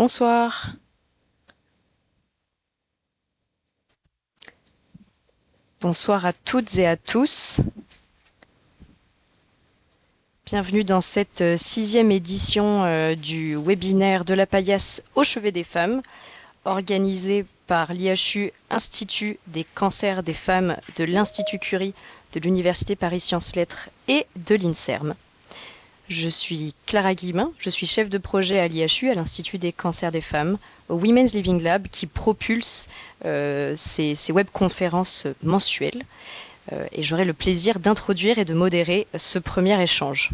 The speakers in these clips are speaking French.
Bonsoir, bonsoir à toutes et à tous. Bienvenue dans cette sixième édition du webinaire de la paillasse au chevet des femmes, organisé par l'IHU Institut des cancers des femmes de l'Institut Curie de l'Université Paris Sciences Lettres et de l'INSERM. Je suis Clara Guillemin, je suis chef de projet à l'IHU, à l'Institut des cancers des femmes, au Women's Living Lab, qui propulse ces webconférences mensuelles. Et j'aurai le plaisir d'introduire et de modérer ce premier échange.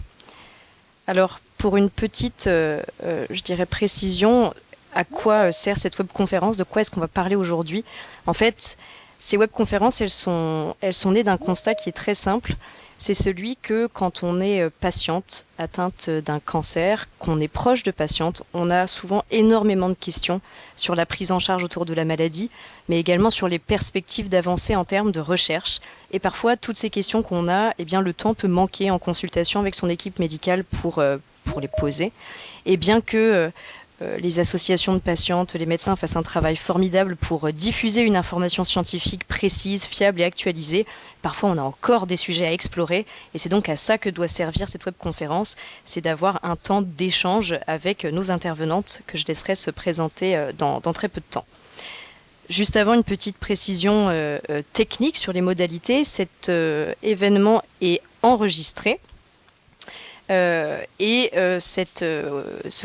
Alors, pour une petite, je dirais, précision, à quoi sert cette webconférence? De quoi est-ce qu'on va parler aujourd'hui? En fait, ces webconférences, elles sont nées d'un constat qui est très simple. C'est celui que quand on est patiente atteinte d'un cancer, qu'on est proche de patiente, on a souvent énormément de questions sur la prise en charge autour de la maladie, mais également sur les perspectives d'avancée en termes de recherche. Et parfois, toutes ces questions qu'on a, eh bien, le temps peut manquer en consultation avec son équipe médicale pour les poser. Et bien que les associations de patientes, les médecins fassent un travail formidable pour diffuser une information scientifique précise, fiable et actualisée. Parfois, on a encore des sujets à explorer et c'est donc à ça que doit servir cette webconférence, c'est d'avoir un temps d'échange avec nos intervenantes que je laisserai se présenter dans très peu de temps. Juste avant, une petite précision technique sur les modalités. Cet événement est enregistré. Ce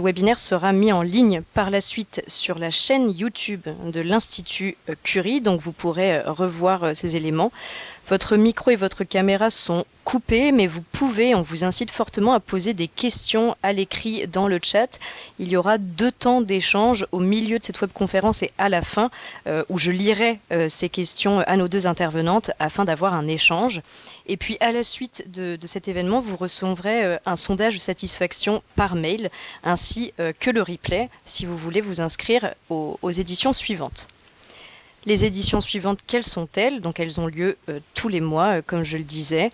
webinaire sera mis en ligne par la suite sur la chaîne YouTube de l'Institut Curie, donc vous pourrez revoir ces éléments. Votre micro et votre caméra sont coupés, mais vous pouvez, on vous incite fortement à poser des questions à l'écrit dans le chat. Il y aura 2 temps d'échange au milieu de cette webconférence et à la fin, où je lirai ces questions à nos 2 intervenantes afin d'avoir un échange. Et puis à la suite de cet événement, vous recevrez un sondage de satisfaction par mail, ainsi que le replay, si vous voulez vous inscrire aux éditions suivantes. Les éditions suivantes, quelles sont-elles? Donc elles ont lieu tous les mois, comme je le disais.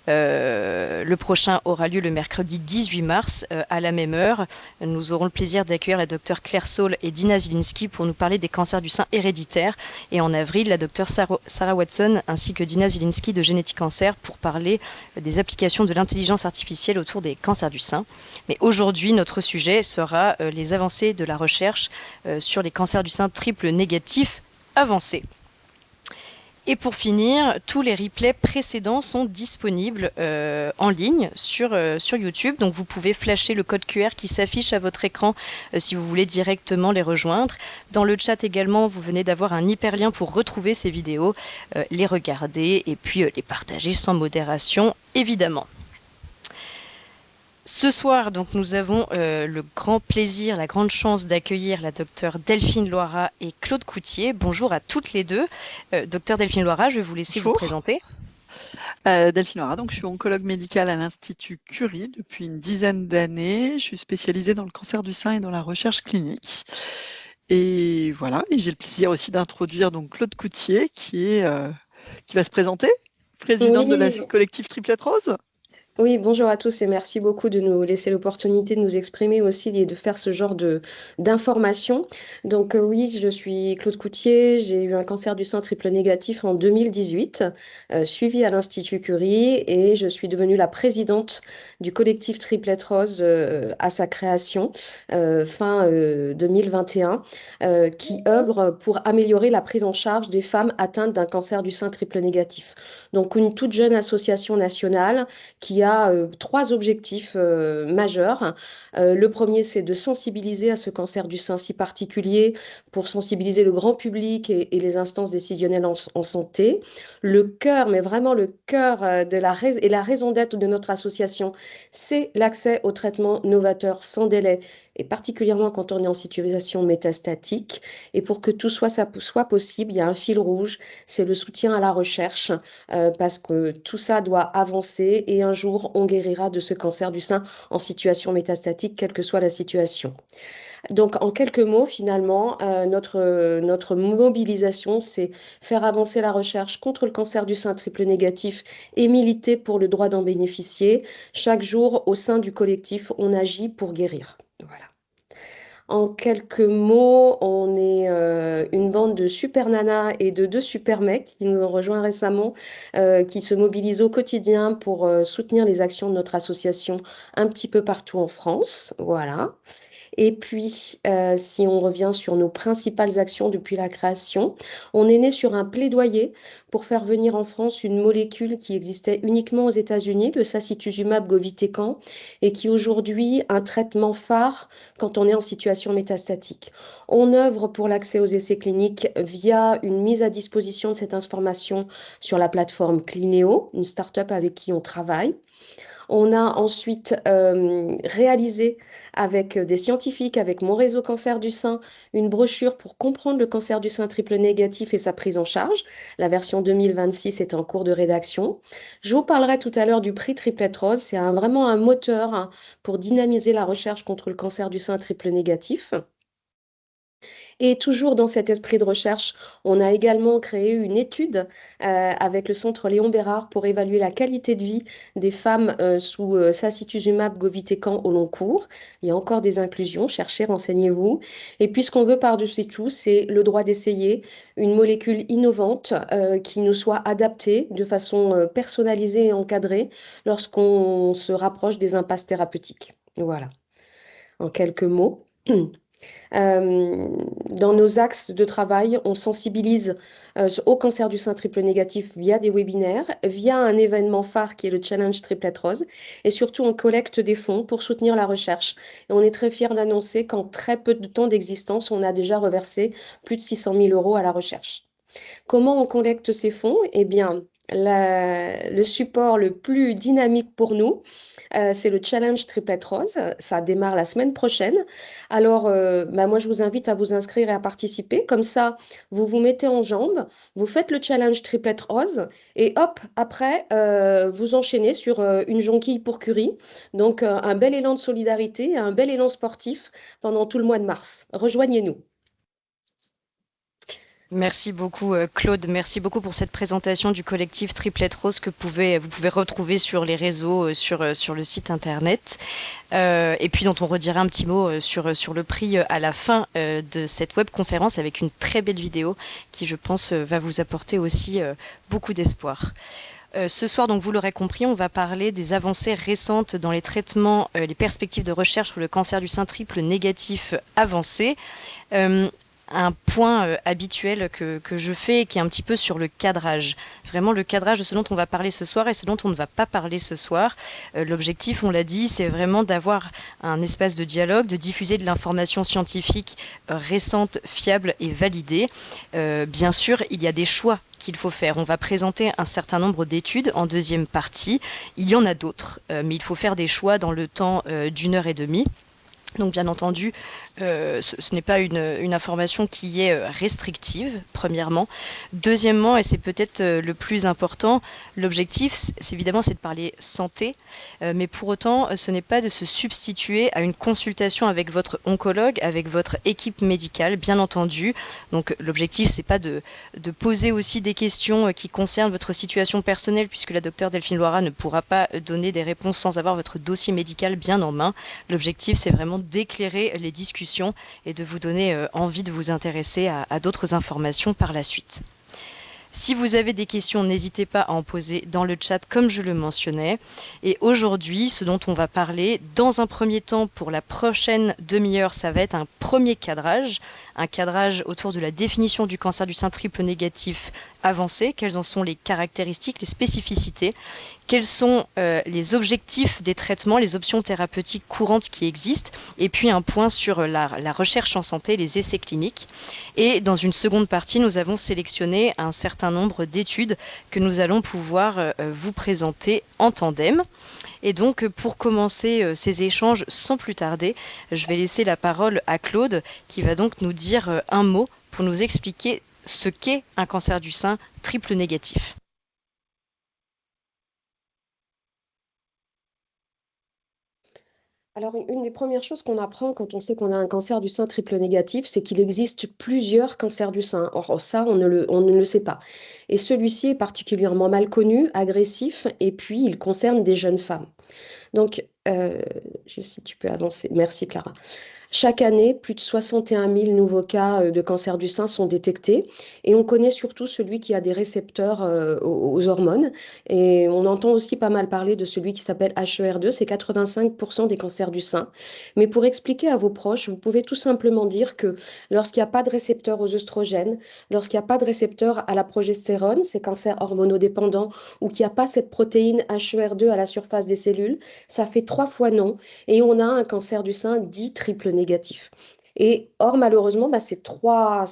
Le prochain aura lieu le mercredi 18 mars à la même heure. Nous aurons le plaisir d'accueillir la docteure Claire Saul et Dina Zielinski pour nous parler des cancers du sein héréditaires. Et en avril, la docteure Sarah Watson ainsi que Dina Zielinski de Génétique Cancer pour parler des applications de l'intelligence artificielle autour des cancers du sein. Mais aujourd'hui, notre sujet sera les avancées de la recherche sur les cancers du sein triple négatifs avancés. Et pour finir, tous les replays précédents sont disponibles en ligne sur YouTube. Donc vous pouvez flasher le code QR qui s'affiche à votre écran si vous voulez directement les rejoindre. Dans le chat également, vous venez d'avoir un hyperlien pour retrouver ces vidéos, les regarder et puis les partager sans modération, évidemment. Ce soir, donc, nous avons le grand plaisir, la grande chance d'accueillir la docteure Delphine Loira et Claude Coutier. Bonjour à toutes les deux. Docteur Delphine Loira, je vais vous laisser vous Bonjour. présenter. Delphine Loira, donc je suis oncologue médicale à l'Institut Curie depuis une dizaine d'années. Je suis spécialisée dans le cancer du sein et dans la recherche clinique. Et voilà, et j'ai le plaisir aussi d'introduire donc Claude Coutier qui va se présenter, présidente de la Oui, collectif Triplette Rose. oui, bonjour à tous et merci beaucoup de nous laisser l'opportunité de nous exprimer aussi et de faire ce genre de d'informations. Donc oui, je suis Claude Coutier, j'ai eu un cancer du sein triple négatif en 2018, suivi à l'Institut Curie et je suis devenue la présidente du collectif Triplette Rose à sa création fin 2021, qui œuvre pour améliorer la prise en charge des femmes atteintes d'un cancer du sein triple négatif. Donc une toute jeune association nationale qui a 3 objectifs majeurs. Le premier, c'est de sensibiliser à ce cancer du sein si particulier pour sensibiliser le grand public et les instances décisionnelles en santé. Le cœur, mais vraiment le cœur et la raison d'être de notre association, c'est l'accès aux traitements novateurs sans délai et particulièrement quand on est en situation métastatique. Et pour que tout soit possible, il y a un fil rouge, c'est le soutien à la recherche parce que tout ça doit avancer et un jour, on guérira de ce cancer du sein en situation métastatique, quelle que soit la situation. Donc, en quelques mots, finalement, notre mobilisation, c'est faire avancer la recherche contre le cancer du sein triple négatif et militer pour le droit d'en bénéficier. Chaque jour, au sein du collectif, on agit pour guérir. Voilà. En quelques mots, on est une bande de super nanas et de deux super mecs qui nous ont rejoints récemment, qui se mobilisent au quotidien pour soutenir les actions de notre association un petit peu partout en France. Voilà. Et puis, si on revient sur nos principales actions depuis la création, on est né sur un plaidoyer pour faire venir en France une molécule qui existait uniquement aux États-Unis, le sacituzumab govitecan, et qui aujourd'hui un traitement phare quand on est en situation métastatique. On œuvre pour l'accès aux essais cliniques via une mise à disposition de cette information sur la plateforme Clinéo, une start-up avec qui on travaille. On a ensuite réalisé avec des scientifiques, avec mon réseau cancer du sein, une brochure pour comprendre le cancer du sein triple négatif et sa prise en charge. La version 2026 est en cours de rédaction. Je vous parlerai tout à l'heure du prix Triplette Rose. C'est vraiment un moteur hein, pour dynamiser la recherche contre le cancer du sein triple négatif. Et toujours dans cet esprit de recherche, on a également créé une étude avec le Centre Léon Bérard pour évaluer la qualité de vie des femmes sous sacituzumab govitecan au long cours. Il y a encore des inclusions, cherchez, renseignez-vous. Et puis ce qu'on veut par-dessus tout, c'est le droit d'essayer une molécule innovante qui nous soit adaptée de façon personnalisée et encadrée lorsqu'on se rapproche des impasses thérapeutiques. Voilà, en quelques mots. Dans nos axes de travail, on sensibilise au cancer du sein triple négatif via des webinaires, via un événement phare qui est le Challenge Triplette Rose, et surtout on collecte des fonds pour soutenir la recherche. Et on est très fiers d'annoncer qu'en très peu de temps d'existence, on a déjà reversé plus de 600 000 euros à la recherche. Comment on collecte ces fonds? Eh bien, le support le plus dynamique pour nous, c'est le Challenge Triplette Rose. Ça démarre la semaine prochaine. Alors, moi, je vous invite à vous inscrire et à participer. Comme ça, vous vous mettez en jambes, vous faites le Challenge Triplette Rose et hop, après, vous enchaînez sur une jonquille pour Curie. Donc, un bel élan de solidarité, un bel élan sportif pendant tout le mois de mars. Rejoignez-nous. Merci beaucoup Claude, merci beaucoup pour cette présentation du collectif Triplette Rose que vous pouvez retrouver sur les réseaux, sur le site internet. Et puis dont on redira un petit mot sur le prix à la fin de cette webconférence avec une très belle vidéo qui, je pense, va vous apporter aussi beaucoup d'espoir. Ce soir, donc vous l'aurez compris, on va parler des avancées récentes dans les traitements, les perspectives de recherche sur le cancer du sein triple négatif avancé. Un point habituel que je fais qui est un petit peu sur le cadrage. Vraiment le cadrage de ce dont on va parler ce soir et ce dont on ne va pas parler ce soir. L'objectif, on l'a dit, c'est vraiment d'avoir un espace de dialogue, de diffuser de l'information scientifique récente, fiable et validée. Bien sûr, il y a des choix qu'il faut faire. On va présenter un certain nombre d'études en deuxième partie. Il y en a d'autres, mais il faut faire des choix dans le temps d'1 heure et demie. Donc bien entendu, ce n'est pas une information qui est restrictive, premièrement. Deuxièmement, et c'est peut-être le plus important, l'objectif, c'est évidemment de parler santé, mais pour autant, ce n'est pas de se substituer à une consultation avec votre oncologue, avec votre équipe médicale, bien entendu. Donc l'objectif, c'est pas de poser aussi des questions qui concernent votre situation personnelle, puisque la docteure Delphine Loira ne pourra pas donner des réponses sans avoir votre dossier médical bien en main. L'objectif, c'est vraiment d'éclairer les discussions et de vous donner envie de vous intéresser à d'autres informations par la suite. Si vous avez des questions, n'hésitez pas à en poser dans le chat comme je le mentionnais. Et aujourd'hui, ce dont on va parler, dans un premier temps, pour la prochaine demi-heure, ça va être un premier cadrage. Un cadrage autour de la définition du cancer du sein triple négatif avancé. Quelles en sont les caractéristiques, les spécificités? Quels sont les objectifs des traitements, les options thérapeutiques courantes qui existent? Et puis un point sur la recherche en santé, les essais cliniques. Et dans une seconde partie, nous avons sélectionné un certain nombre d'études que nous allons pouvoir vous présenter en tandem. Et donc, pour commencer ces échanges sans plus tarder, je vais laisser la parole à Claude, qui va donc nous dire un mot pour nous expliquer ce qu'est un cancer du sein triple négatif. Alors, une des premières choses qu'on apprend quand on sait qu'on a un cancer du sein triple négatif, c'est qu'il existe plusieurs cancers du sein. Or, ça, on ne le sait pas. Et celui-ci est particulièrement mal connu, agressif, et puis il concerne des jeunes femmes. Donc, si tu peux avancer. Merci, Clara. Chaque année, plus de 61 000 nouveaux cas de cancer du sein sont détectés et on connaît surtout celui qui a des récepteurs aux hormones. Et on entend aussi pas mal parler de celui qui s'appelle HER2, c'est 85% des cancers du sein. Mais pour expliquer à vos proches, vous pouvez tout simplement dire que lorsqu'il n'y a pas de récepteur aux œstrogènes, lorsqu'il n'y a pas de récepteur à la progestérone, ces cancers hormonodépendants, ou qu'il n'y a pas cette protéine HER2 à la surface des cellules, ça fait 3 fois non et on a un cancer du sein dit triple négatif. Et or, malheureusement, ces trois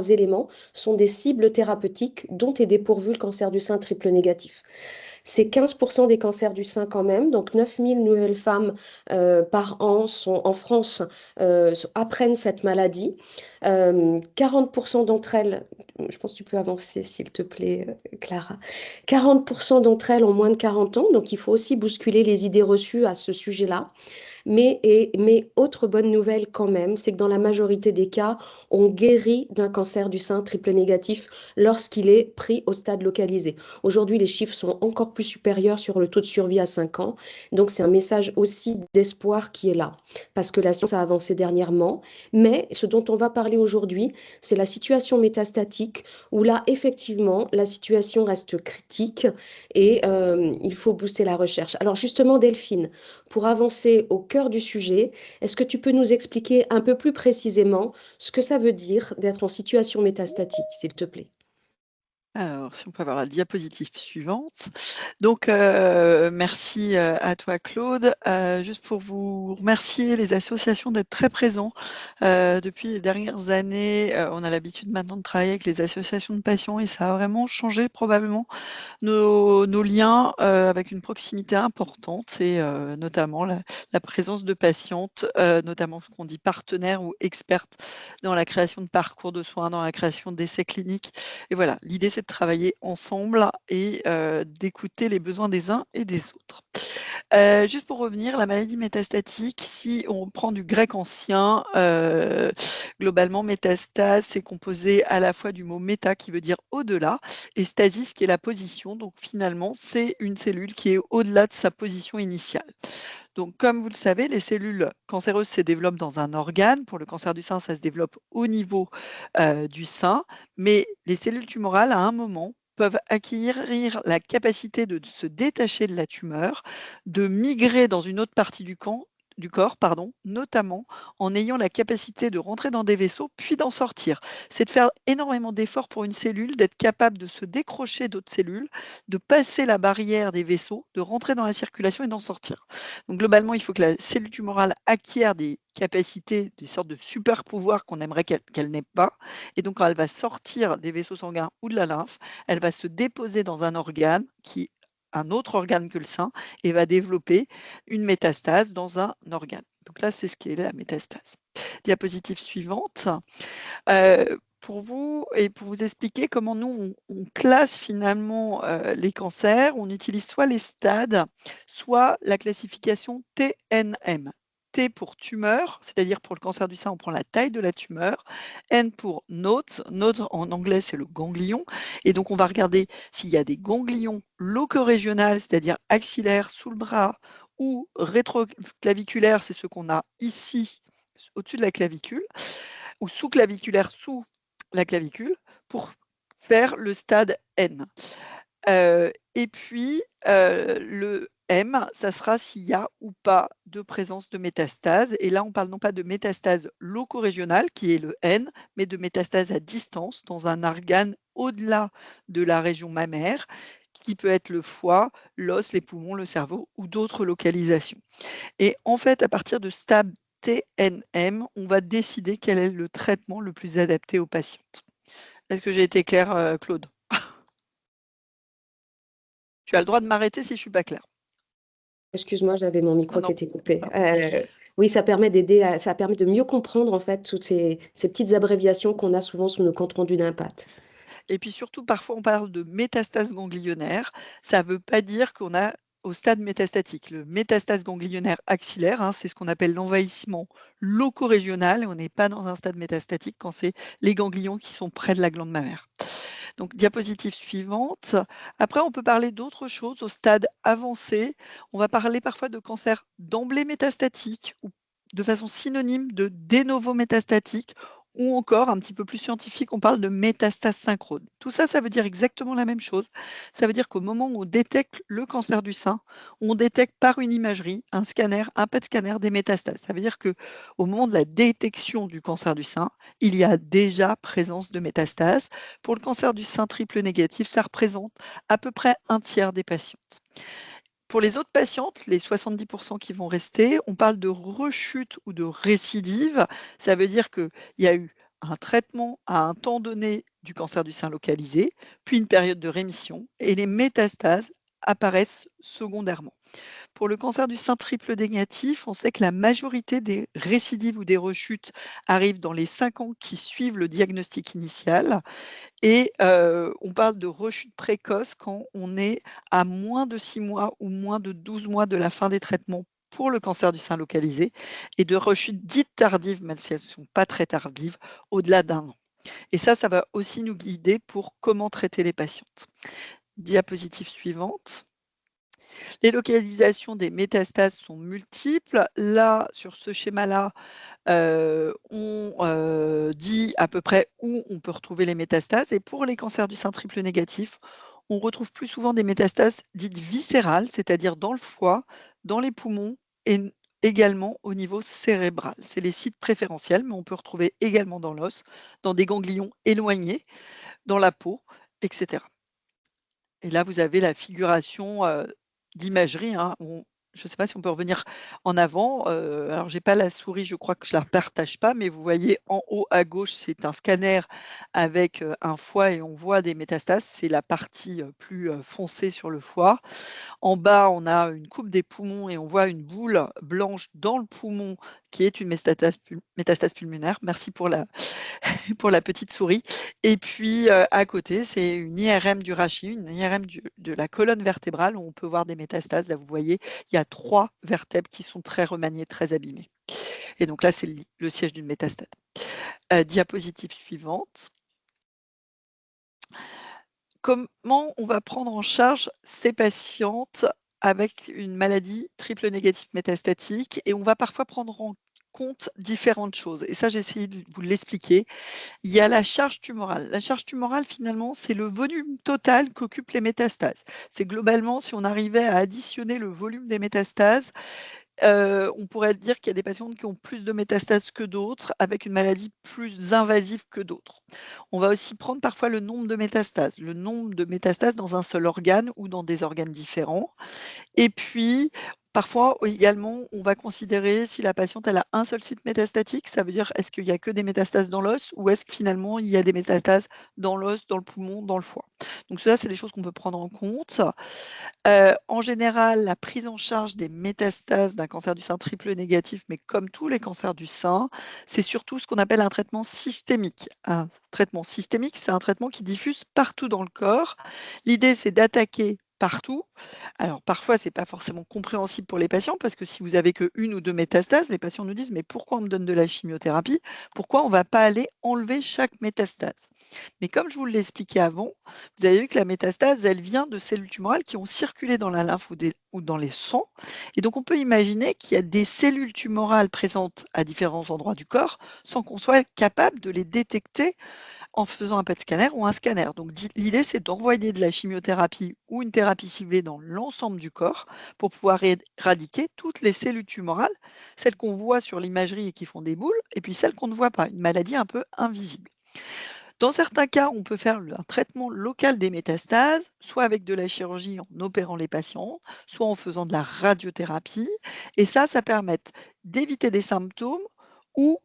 éléments sont des cibles thérapeutiques dont est dépourvu le cancer du sein triple négatif. C'est 15% des cancers du sein quand même, donc 9 000 nouvelles femmes par an sont en France apprennent cette maladie. 40% d'entre elles, je pense que tu peux avancer s'il te plaît, Clara. 40% d'entre elles ont moins de 40 ans, donc il faut aussi bousculer les idées reçues à ce sujet-là. Mais autre bonne nouvelle quand même, c'est que dans la majorité des cas, on guérit d'un cancer du sein triple négatif lorsqu'il est pris au stade localisé. Aujourd'hui, les chiffres sont encore plus supérieurs sur le taux de survie à 5 ans. Donc, c'est un message aussi d'espoir qui est là, parce que la science a avancé dernièrement. Mais ce dont on va parler aujourd'hui, c'est la situation métastatique, où là, effectivement, la situation reste critique et il faut booster la recherche. Alors justement, Delphine, pour avancer au cœur du sujet, est-ce que tu peux nous expliquer un peu plus précisément ce que ça veut dire d'être en situation métastatique, s'il te plaît? Alors, si on peut avoir la diapositive suivante. Donc, merci à toi, Claude. Juste pour vous remercier, les associations, d'être très présents. Depuis les dernières années, on a l'habitude maintenant de travailler avec les associations de patients et ça a vraiment changé probablement nos liens avec une proximité importante et notamment la présence de patientes, notamment ce qu'on dit partenaires ou expertes dans la création de parcours de soins, dans la création d'essais cliniques. Et voilà, l'idée c'est de travailler ensemble et d'écouter les besoins des uns et des autres. Juste pour revenir, la maladie métastatique, si on prend du grec ancien, globalement métastase, c'est composé à la fois du mot méta qui veut dire au-delà et stasis qui est la position. Donc finalement, c'est une cellule qui est au-delà de sa position initiale. Donc comme vous le savez, les cellules cancéreuses se développent dans un organe. Pour le cancer du sein, ça se développe au niveau du sein. Mais les cellules tumorales, à un moment, peuvent acquérir la capacité de se détacher de la tumeur, de migrer dans une autre partie du corps, pardon, notamment en ayant la capacité de rentrer dans des vaisseaux puis d'en sortir. C'est de faire énormément d'efforts pour une cellule, d'être capable de se décrocher d'autres cellules, de passer la barrière des vaisseaux, de rentrer dans la circulation et d'en sortir. Donc globalement, il faut que la cellule tumorale acquiert des capacités, des sortes de super pouvoirs qu'on aimerait qu'elle n'ait pas. Et donc, quand elle va sortir des vaisseaux sanguins ou de la lymphe, elle va se déposer dans un organe qui un autre organe que le sein et va développer une métastase dans un organe. Donc là, c'est ce qu'est la métastase. Diapositive suivante. Pour vous et pour vous expliquer comment nous, on classe finalement les cancers, on utilise soit les stades, soit la classification TNM. T pour tumeur, c'est-à-dire pour le cancer du sein, on prend la taille de la tumeur. N pour node. Node en anglais, c'est le ganglion. Et donc, on va regarder s'il y a des ganglions locorégionales, c'est-à-dire axillaires sous le bras, ou rétroclaviculaires, c'est ce qu'on a ici, au-dessus de la clavicule, ou sous-claviculaire sous la clavicule, pour faire le stade N. Et puis, le M, ça sera s'il y a ou pas de présence de métastase. Et là, on parle non pas de métastase locorégionale, qui est le N, mais de métastase à distance, dans un organe au-delà de la région mammaire, qui peut être le foie, l'os, les poumons, le cerveau ou d'autres localisations. Et en fait, à partir de stade TNM, on va décider quel est le traitement le plus adapté aux patientes. Est-ce que j'ai été claire, Claude? Tu as le droit de m'arrêter si je ne suis pas claire. Excuse-moi, j'avais mon micro Non, qui non. était coupé. Oui, ça permet ça permet de mieux comprendre en fait toutes ces petites abréviations qu'on a souvent sous nos comptes rendus d'impact. Et puis surtout, parfois, on parle de métastase ganglionnaire. Ça ne veut pas dire qu'on a au stade métastatique. Le métastase ganglionnaire axillaire, hein, c'est ce qu'on appelle l'envahissement locorégional. On n'est pas dans un stade métastatique quand c'est les ganglions qui sont près de la glande mammaire. Donc, diapositive suivante. Après, on peut parler d'autres choses au stade avancé. On va parler parfois de cancer d'emblée métastatique ou de façon synonyme de de novo métastatique, ou encore, un petit peu plus scientifique, on parle de métastase synchrone. Tout ça, ça veut dire exactement la même chose. Ça veut dire qu'au moment où on détecte le cancer du sein, on détecte par une imagerie, un scanner, un PET scanner des métastases. Ça veut dire qu'au moment de la détection du cancer du sein, il y a déjà présence de métastases. Pour le cancer du sein triple négatif, ça représente à peu près un tiers des patientes. Pour les autres patientes, les 70% qui vont rester, on parle de rechute ou de récidive. Ça veut dire qu'il y a eu un traitement à un temps donné du cancer du sein localisé, puis une période de rémission, et les métastases apparaissent secondairement. Pour le cancer du sein triple négatif, on sait que la majorité des récidives ou des rechutes arrivent dans les 5 ans qui suivent le diagnostic initial. Et on parle de rechute précoce quand on est à moins de 6 mois ou moins de 12 mois de la fin des traitements pour le cancer du sein localisé, et de rechute dites tardives, même si elles ne sont pas très tardives, au-delà d'1 an. Et ça va aussi nous guider pour comment traiter les patientes. Diapositive suivante. Les localisations des métastases sont multiples. Là, sur ce schéma-là, on dit à peu près où on peut retrouver les métastases. Et pour les cancers du sein triple négatif, on retrouve plus souvent des métastases dites viscérales, c'est-à-dire dans le foie, dans les poumons et également au niveau cérébral. C'est les sites préférentiels, mais on peut retrouver également dans l'os, dans des ganglions éloignés, dans la peau, etc. Et là, vous avez la figuration d'imagerie, hein. Je ne sais pas si on peut revenir en avant. Alors, j'ai pas la souris, je crois que je la partage pas, mais vous voyez en haut à gauche, c'est un scanner avec un foie et on voit des métastases. C'est la partie plus foncée sur le foie. En bas, on a une coupe des poumons et on voit une boule blanche dans le poumon qui est une métastase pulmonaire. Merci pour la, pour la petite souris. Et puis à côté, c'est une IRM du rachis, une IRM de la colonne vertébrale où on peut voir des métastases. Là, vous voyez, il y a 3 vertèbres qui sont très remaniées, très abîmées. Et donc là, c'est le siège d'une métastase. Diapositive suivante. Comment on va prendre en charge ces patientes avec une maladie triple négative métastatique? Et on va parfois prendre en compte différentes choses. Et ça, j'ai essayé de vous l'expliquer. Il y a la charge tumorale. La charge tumorale, finalement, c'est le volume total qu'occupent les métastases. C'est globalement, si on arrivait à additionner le volume des métastases, on pourrait dire qu'il y a des patientes qui ont plus de métastases que d'autres, avec une maladie plus invasive que d'autres. On va aussi prendre parfois le nombre de métastases dans un seul organe ou dans des organes différents. Et puis, parfois également, on va considérer si la patiente elle a un seul site métastatique, ça veut dire est-ce qu'il y a que des métastases dans l'os ou est-ce que finalement il y a des métastases dans l'os, dans le poumon, dans le foie. Donc ça, c'est des choses qu'on peut prendre en compte. En général, la prise en charge des métastases d'un cancer du sein triple négatif, mais comme tous les cancers du sein, c'est surtout ce qu'on appelle un traitement systémique. Un traitement systémique, c'est un traitement qui diffuse partout dans le corps. L'idée, c'est d'attaquer partout. Alors parfois, ce n'est pas forcément compréhensible pour les patients parce que si vous avez que 1 ou 2 métastases, les patients nous disent: «Mais pourquoi on me donne de la chimiothérapie? Pourquoi on ne va pas aller enlever chaque métastase?» Mais comme je vous l'ai expliqué avant, vous avez vu que la métastase, elle vient de cellules tumorales qui ont circulé dans la lymphe ou dans les sangs. Et donc, on peut imaginer qu'il y a des cellules tumorales présentes à différents endroits du corps sans qu'on soit capable de les détecter en faisant un PET scanner ou un scanner. Donc, l'idée, c'est d'envoyer de la chimiothérapie ou une thérapie ciblée dans l'ensemble du corps pour pouvoir éradiquer toutes les cellules tumorales, celles qu'on voit sur l'imagerie et qui font des boules, et puis celles qu'on ne voit pas, une maladie un peu invisible. Dans certains cas, on peut faire un traitement local des métastases, soit avec de la chirurgie en opérant les patients, soit en faisant de la radiothérapie. Et ça permet d'éviter des symptômes ou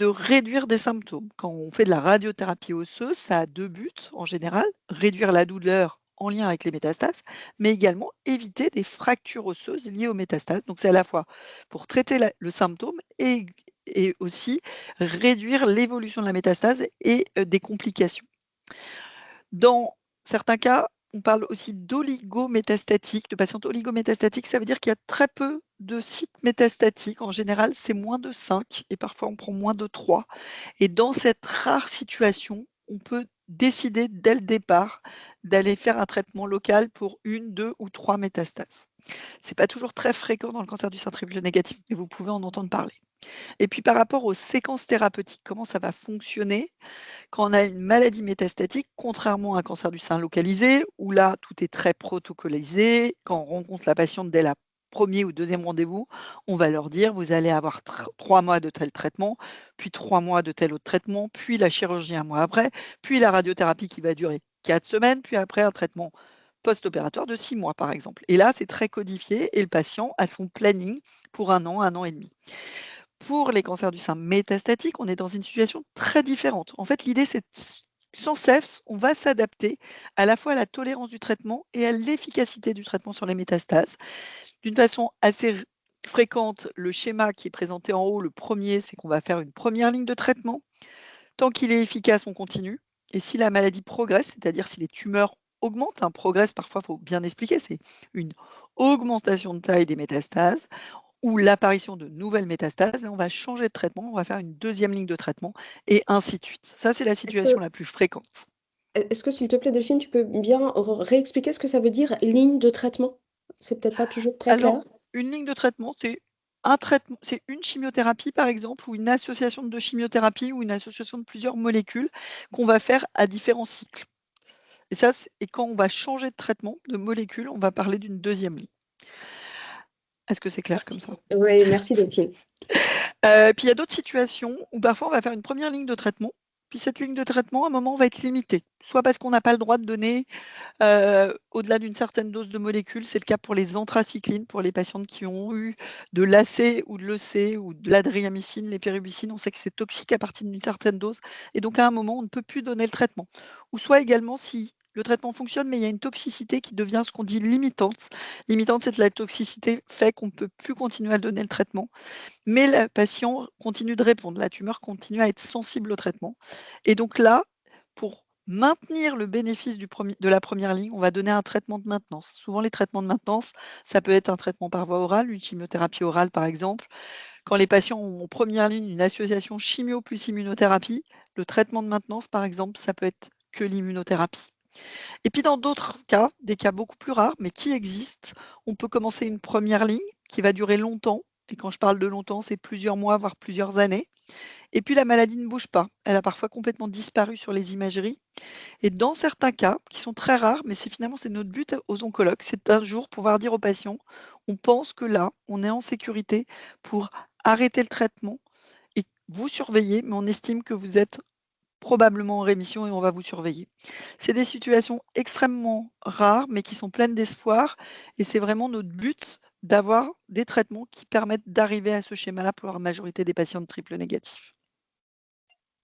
de réduire des symptômes. Quand on fait de la radiothérapie osseuse, ça a 2 buts en général: réduire la douleur en lien avec les métastases, mais également éviter des fractures osseuses liées aux métastases. Donc c'est à la fois pour traiter le symptôme et aussi réduire l'évolution de la métastase et des complications. Dans certains cas, on parle aussi d'oligométastatique, de patientes oligométastatiques. Ça veut dire qu'il y a très peu de sites métastatiques. En général, c'est moins de 5 et parfois on prend moins de 3. Et dans cette rare situation, on peut décider dès le départ d'aller faire un traitement local pour 1, 2 ou 3 métastases. C'est pas toujours très fréquent dans le cancer du sein triple négatif, mais vous pouvez en entendre parler. Et puis par rapport aux séquences thérapeutiques, comment ça va fonctionner quand on a une maladie métastatique, contrairement à un cancer du sein localisé, où là, tout est très protocolisé. Quand on rencontre la patiente dès la premier ou deuxième rendez-vous, on va leur dire, vous allez avoir 3 mois de tel traitement, puis 3 mois de tel autre traitement, puis la chirurgie un mois après, puis la radiothérapie qui va durer 4 semaines, puis après un traitement post-opératoire de 6 mois, par exemple. Et là, c'est très codifié et le patient a son planning pour 1 an et demi. Pour les cancers du sein métastatiques, on est dans une situation très différente. En fait, l'idée, c'est sans cesse, on va s'adapter à la fois à la tolérance du traitement et à l'efficacité du traitement sur les métastases. D'une façon assez fréquente, le schéma qui est présenté en haut, le premier, c'est qu'on va faire une première ligne de traitement. Tant qu'il est efficace, on continue. Et si la maladie progresse, c'est-à-dire si les tumeurs augmentent, progresse, parfois, il faut bien expliquer, c'est une augmentation de taille des métastases, ou l'apparition de nouvelles métastases, et on va changer de traitement, on va faire une deuxième ligne de traitement, et ainsi de suite. Ça, c'est la Est-ce situation que, la plus fréquente. est-ce que, s'il te plaît, Delphine, tu peux bien réexpliquer ce que ça veut dire ligne de traitement? C'est peut-être pas toujours très Alors, clair. une ligne de traitement, c'est un traitement, c'est une chimiothérapie, par exemple, ou une association de chimiothérapie, ou une association de plusieurs molécules qu'on va faire à différents cycles. Et ça, et quand on va changer de traitement, de molécule, on va parler d'une deuxième ligne. Est-ce que c'est clair comme Merci. ça? Oui, merci Delphine. Puis il y a d'autres situations où parfois on va faire une première ligne de traitement, puis cette ligne de traitement, à un moment, va être limitée. Soit parce qu'on n'a pas le droit de donner au-delà d'une certaine dose de molécules. C'est le cas pour les anthracyclines, pour les patientes qui ont eu de l'AC ou de l'EC ou de l'adriamycine, les péribicines. On sait que c'est toxique à partir d'une certaine dose. Et donc, à un moment, on ne peut plus donner le traitement. Ou soit également si le traitement fonctionne, mais il y a une toxicité qui devient ce qu'on dit limitante. Limitante, c'est que la toxicité fait qu'on ne peut plus continuer à donner le traitement. Mais le patient continue de répondre. La tumeur continue à être sensible au traitement. Et donc là, pour maintenir le bénéfice de la première ligne, on va donner un traitement de maintenance. Souvent, les traitements de maintenance, ça peut être un traitement par voie orale, une chimiothérapie orale par exemple. Quand les patients ont en première ligne une association chimio plus immunothérapie, le traitement de maintenance, par exemple, ça peut être que l'immunothérapie. Et puis dans d'autres cas, des cas beaucoup plus rares, mais qui existent, on peut commencer une première ligne qui va durer longtemps. Et quand je parle de longtemps, c'est plusieurs mois, voire plusieurs années. Et puis la maladie ne bouge pas. Elle a parfois complètement disparu sur les imageries. Et dans certains cas, qui sont très rares, mais c'est notre but aux oncologues, c'est d'un jour pouvoir dire aux patients, on pense que là, on est en sécurité pour arrêter le traitement et vous surveiller, mais on estime que vous êtes probablement en rémission et on va vous surveiller. C'est des situations extrêmement rares, mais qui sont pleines d'espoir. Et c'est vraiment notre but d'avoir des traitements qui permettent d'arriver à ce schéma-là pour la majorité des patients de triple négatif.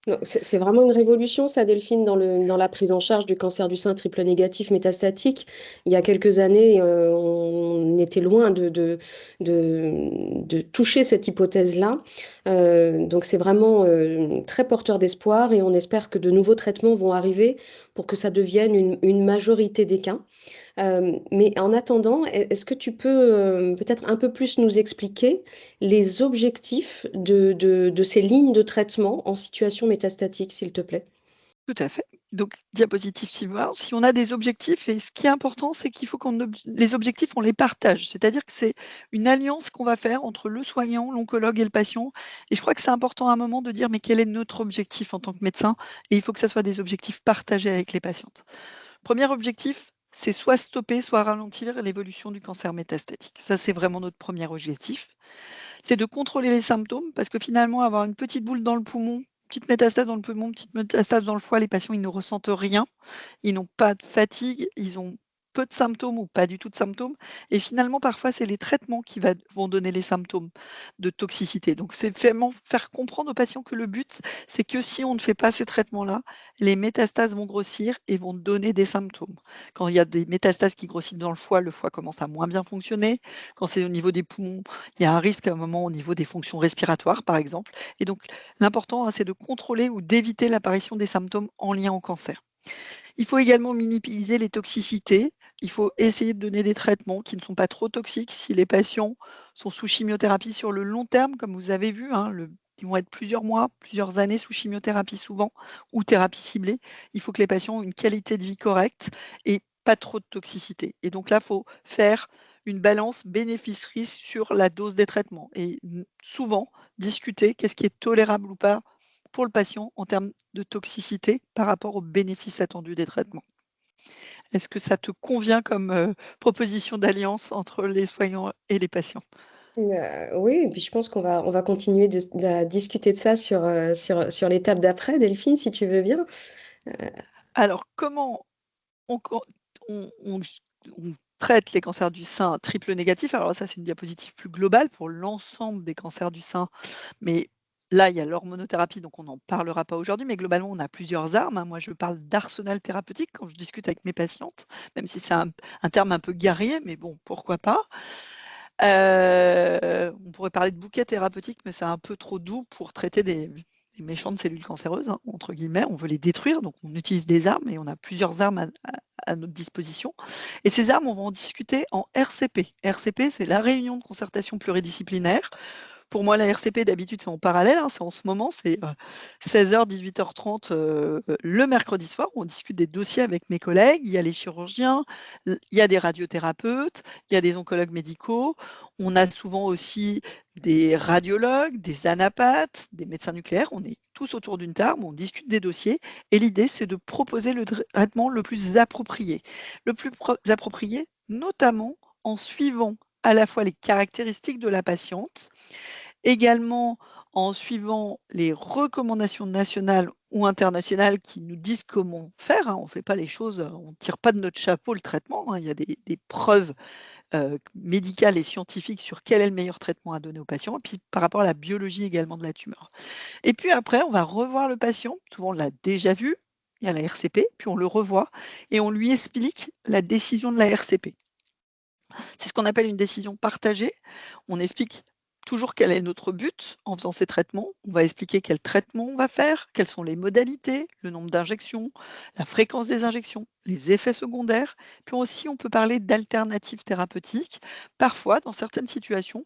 Non, c'est vraiment une révolution, ça, Delphine, dans la prise en charge du cancer du sein triple négatif métastatique. Il y a quelques années, on était loin de toucher cette hypothèse-là. Donc, c'est vraiment très porteur d'espoir et on espère que de nouveaux traitements vont arriver pour que ça devienne une majorité des cas. Mais en attendant, est-ce que tu peux peut-être un peu plus nous expliquer les objectifs de ces lignes de traitement en situation métastatique, s'il te plaît? Tout à fait. Donc, diapositive suivante. Si on a des objectifs, et ce qui est important, c'est qu'il faut les objectifs, on les partage. C'est-à-dire que c'est une alliance qu'on va faire entre le soignant, l'oncologue et le patient. Et je crois que c'est important à un moment de dire, mais quel est notre objectif en tant que médecin? Et il faut que ce soit des objectifs partagés avec les patientes. Premier objectif, c'est soit stopper, soit ralentir l'évolution du cancer métastatique. Ça, c'est vraiment notre premier objectif. C'est de contrôler les symptômes, parce que finalement, avoir une petite boule dans le poumon, petite métastase dans le poumon, petite métastase dans le foie, les patients, ils ne ressentent rien. Ils n'ont pas de fatigue, ils ont peu de symptômes ou pas du tout de symptômes. Et finalement, parfois, c'est les traitements qui vont donner les symptômes de toxicité. Donc, c'est vraiment faire comprendre aux patients que le but, c'est que si on ne fait pas ces traitements-là, les métastases vont grossir et vont donner des symptômes. Quand il y a des métastases qui grossissent dans le foie commence à moins bien fonctionner. Quand c'est au niveau des poumons, il y a un risque à un moment au niveau des fonctions respiratoires, par exemple. Et donc, l'important, c'est de contrôler ou d'éviter l'apparition des symptômes en lien au cancer. Il faut également minimiser les toxicités. Il faut essayer de donner des traitements qui ne sont pas trop toxiques si les patients sont sous chimiothérapie sur le long terme, comme vous avez vu. ils vont être plusieurs mois, plusieurs années sous chimiothérapie souvent, ou thérapie ciblée. Il faut que les patients aient une qualité de vie correcte et pas trop de toxicité. Et donc là, il faut faire une balance bénéfice-risque sur la dose des traitements et souvent discuter qu'est-ce qui est tolérable ou pas pour le patient en termes de toxicité par rapport aux bénéfices attendus des traitements. Est-ce que ça te convient comme proposition d'alliance entre les soignants et les patients? Oui, et puis je pense qu'on va continuer de discuter de ça sur l'étape d'après, Delphine, si tu veux bien. Alors, comment on, on traite les cancers du sein triple négatif? Alors ça, c'est une diapositive plus globale pour l'ensemble des cancers du sein, mais là, il y a l'hormonothérapie, donc on n'en parlera pas aujourd'hui, mais globalement, on a plusieurs armes, hein. Moi, je parle d'arsenal thérapeutique quand je discute avec mes patientes, même si c'est un terme un peu guerrier, mais bon, pourquoi pas. On pourrait parler de bouquet thérapeutique, mais c'est un peu trop doux pour traiter des méchantes cellules cancéreuses, hein, entre guillemets. On veut les détruire, donc on utilise des armes et on a plusieurs armes à notre disposition. Et ces armes, on va en discuter en RCP. RCP, c'est la réunion de concertation pluridisciplinaire. Pour moi, la RCP, d'habitude, c'est en parallèle, hein, c'est en ce moment, c'est 16h, 18h30 le mercredi soir, où on discute des dossiers avec mes collègues. Il y a les chirurgiens, il y a des radiothérapeutes, il y a des oncologues médicaux. On a souvent aussi des radiologues, des anapathes, des médecins nucléaires. On est tous autour d'une table, on discute des dossiers. Et l'idée, c'est de proposer le traitement le plus approprié. Le plus approprié, notamment en suivant à la fois les caractéristiques de la patiente, également en suivant les recommandations nationales ou internationales qui nous disent comment faire, hein. On ne fait pas les choses, on ne tire pas de notre chapeau le traitement, hein. Il y a des preuves médicales et scientifiques sur quel est le meilleur traitement à donner aux patients, et puis par rapport à la biologie également de la tumeur. Et puis après, on va revoir le patient, souvent on l'a déjà vu, il y a la RCP, puis on le revoit et on lui explique la décision de la RCP. C'est ce qu'on appelle une décision partagée. On explique toujours quel est notre but en faisant ces traitements. On va expliquer quel traitement on va faire, quelles sont les modalités, le nombre d'injections, la fréquence des injections, les effets secondaires. Puis aussi, on peut parler d'alternatives thérapeutiques. Parfois, dans certaines situations,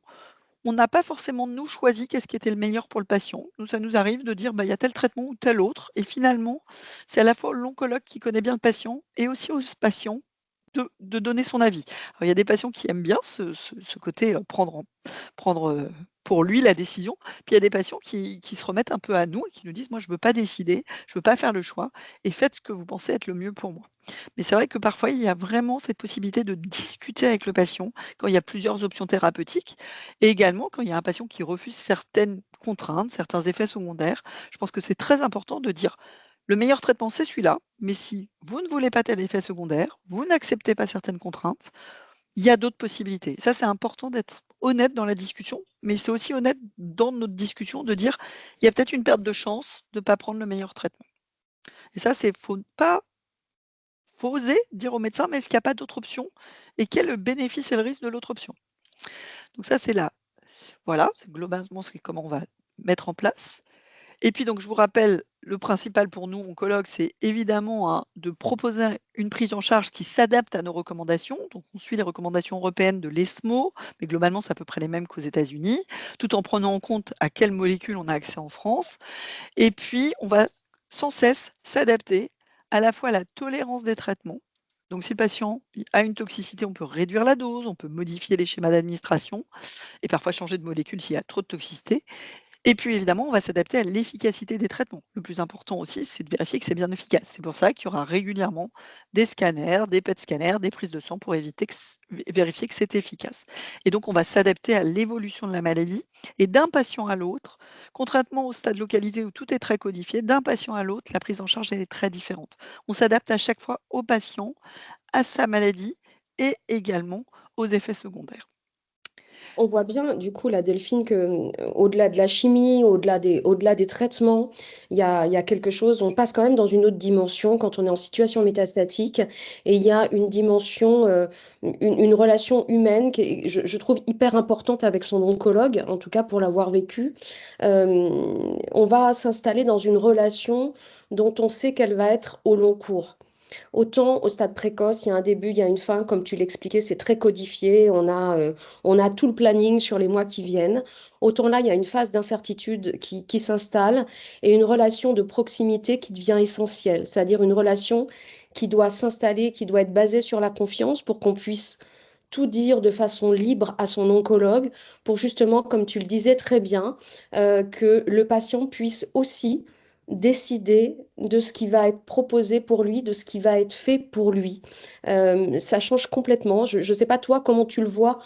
on n'a pas forcément, nous, choisi qu'est-ce qui était le meilleur pour le patient. Nous, ça nous arrive de dire, bah, il y a tel traitement ou tel autre. Et finalement, c'est à la fois l'oncologue qui connaît bien le patient et aussi au patient de donner son avis. Alors, il y a des patients qui aiment bien ce côté prendre pour lui la décision. Puis il y a des patients qui se remettent un peu à nous et qui nous disent, moi, je ne veux pas décider, je ne veux pas faire le choix, et faites ce que vous pensez être le mieux pour moi. Mais c'est vrai que parfois, il y a vraiment cette possibilité de discuter avec le patient quand il y a plusieurs options thérapeutiques, et également quand il y a un patient qui refuse certaines contraintes, certains effets secondaires. Je pense que c'est très important de dire, le meilleur traitement, c'est celui-là, mais si vous ne voulez pas tel effet secondaire, vous n'acceptez pas certaines contraintes, il y a d'autres possibilités. Ça, c'est important d'être honnête dans la discussion, mais c'est aussi honnête dans notre discussion de dire, il y a peut-être une perte de chance de ne pas prendre le meilleur traitement. Et ça, c'est faut oser dire au médecin, mais est-ce qu'il n'y a pas d'autre option? Et quel est le bénéfice et le risque de l'autre option? Donc ça, c'est là. Voilà, c'est globalement comment on va mettre en place. Et puis donc je vous rappelle, le principal pour nous, oncologues, c'est évidemment, hein, de proposer une prise en charge qui s'adapte à nos recommandations. Donc on suit les recommandations européennes de l'ESMO, mais globalement c'est à peu près les mêmes qu'aux États-Unis, tout en prenant en compte à quelles molécules on a accès en France. Et puis on va sans cesse s'adapter à la fois à la tolérance des traitements. Donc si le patient a une toxicité, on peut réduire la dose, on peut modifier les schémas d'administration et parfois changer de molécule s'il y a trop de toxicité. Et puis évidemment, on va s'adapter à l'efficacité des traitements. Le plus important aussi, c'est de vérifier que c'est bien efficace. C'est pour ça qu'il y aura régulièrement des scanners, des PET scanners, des prises de sang pour vérifier que c'est efficace. Et donc, on va s'adapter à l'évolution de la maladie et d'un patient à l'autre, contrairement au stade localisé où tout est très codifié, d'un patient à l'autre, la prise en charge elle est très différente. On s'adapte à chaque fois au patient, à sa maladie et également aux effets secondaires. On voit bien, du coup, la Delphine, que au-delà de la chimie, au-delà des traitements, il y a quelque chose, on passe quand même dans une autre dimension quand on est en situation métastatique, et il y a une dimension, une relation humaine qui est, je trouve, hyper importante avec son oncologue, en tout cas pour l'avoir vécu. On va s'installer dans une relation dont on sait qu'elle va être au long cours. Autant au stade précoce, il y a un début, il y a une fin, comme tu l'expliquais, c'est très codifié, on a tout le planning sur les mois qui viennent. Autant là, il y a une phase d'incertitude qui s'installe et une relation de proximité qui devient essentielle, c'est-à-dire une relation qui doit s'installer, qui doit être basée sur la confiance pour qu'on puisse tout dire de façon libre à son oncologue pour justement, comme tu le disais très bien, que le patient puisse aussi décider de ce qui va être proposé pour lui, de ce qui va être fait pour lui. Ça change complètement. Je ne sais pas toi comment tu le vois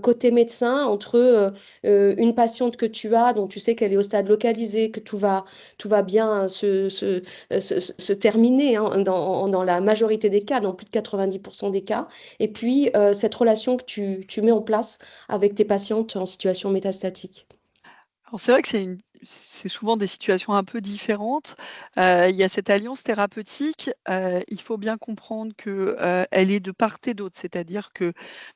côté médecin entre une patiente que tu as, dont tu sais qu'elle est au stade localisé, que tout va bien se terminer hein, dans la majorité des cas, dans plus de 90% des cas, et puis cette relation que tu mets en place avec tes patientes en situation métastatique. Alors c'est vrai que c'est souvent des situations un peu différentes. Il y a cette alliance thérapeutique, il faut bien comprendre que, elle est de part et d'autre. C'est-à-dire que,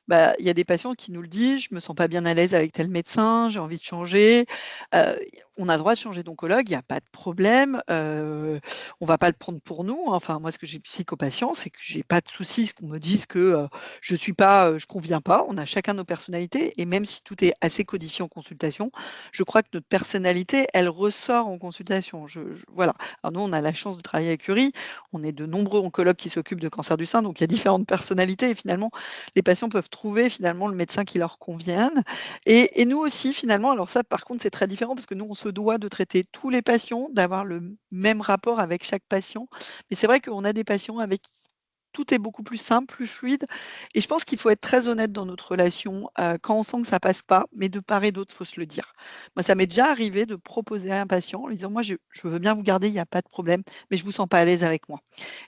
bah, il y a des patients qui nous le disent: «Je me sens pas bien à l'aise avec tel médecin, j'ai envie de changer». Heu, on a le droit de changer d'oncologue, il y a pas de problème, on va pas le prendre pour nous. Enfin, moi, ce que j'explique aux patients, c'est que j'ai pas de souci qu'on me dise que, je conviens pas. On a chacun nos personnalités et même si tout est assez codifié en consultation, je crois que notre personnalité, elle ressort en consultation. Voilà. Alors nous, on a la chance de travailler avec Curie. On est de nombreux oncologues qui s'occupent de cancer du sein, donc il y a différentes personnalités et finalement, les patients peuvent trouver finalement le médecin qui leur convienne. Et nous aussi, finalement, alors ça, par contre, c'est très différent parce que nous, on se doit de traiter tous les patients, d'avoir le même rapport avec chaque patient. Mais c'est vrai qu'on a des patients avec qui tout est beaucoup plus simple, plus fluide et je pense qu'il faut être très honnête dans notre relation, quand on sent que ça passe pas, mais de part et d'autre, il faut se le dire. Moi, ça m'est déjà arrivé de proposer à un patient en lui disant: «Moi, je veux bien vous garder, il y a pas de problème, mais je vous sens pas à l'aise avec moi».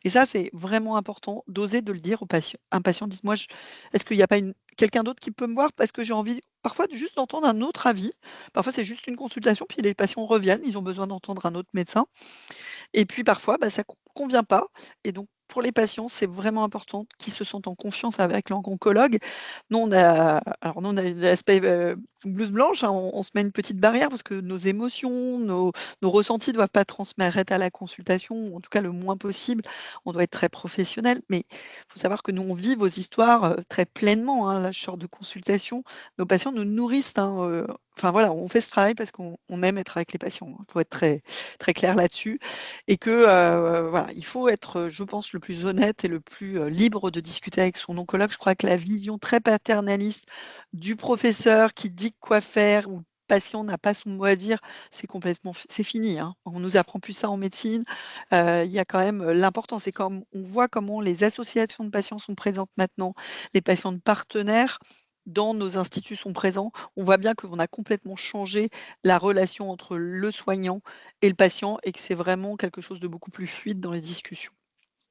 Et ça, c'est vraiment important d'oser de le dire au patient. Un patient dise: «Moi, est-ce qu'il y a pas quelqu'un d'autre qui peut me voir? Parce que j'ai envie parfois de juste d'entendre un autre avis». Parfois, c'est juste une consultation, puis les patients reviennent, ils ont besoin d'entendre un autre médecin. Et puis parfois, bah, ça convient pas et donc pour les patients, c'est vraiment important qu'ils se sentent en confiance avec l'oncologue. Nous, on a l'aspect, blouse blanche, hein, on se met une petite barrière parce que nos émotions, nos ressentis ne doivent pas transparaître à la consultation ou en tout cas le moins possible. On doit être très professionnel, mais il faut savoir que nous, on vit vos histoires, très pleinement, hein. Là, je sors de consultation, nos patients nous nourrissent, hein, enfin voilà, on fait ce travail parce qu'on aime être avec les patients, hein. Il faut être très, très clair là-dessus et que, voilà, il faut être, je pense, le plus honnête et le plus, libre de discuter avec son oncologue. Je crois que la vision très paternaliste du professeur qui dit quoi faire ou le patient n'a pas son mot à dire, c'est fini, hein. On nous apprend plus ça en médecine. Il y a quand même, l'important, c'est comme on voit comment les associations de patients sont présentes maintenant, les patients de partenaires dans nos instituts sont présents. On voit bien qu'on a complètement changé la relation entre le soignant et le patient et que c'est vraiment quelque chose de beaucoup plus fluide dans les discussions.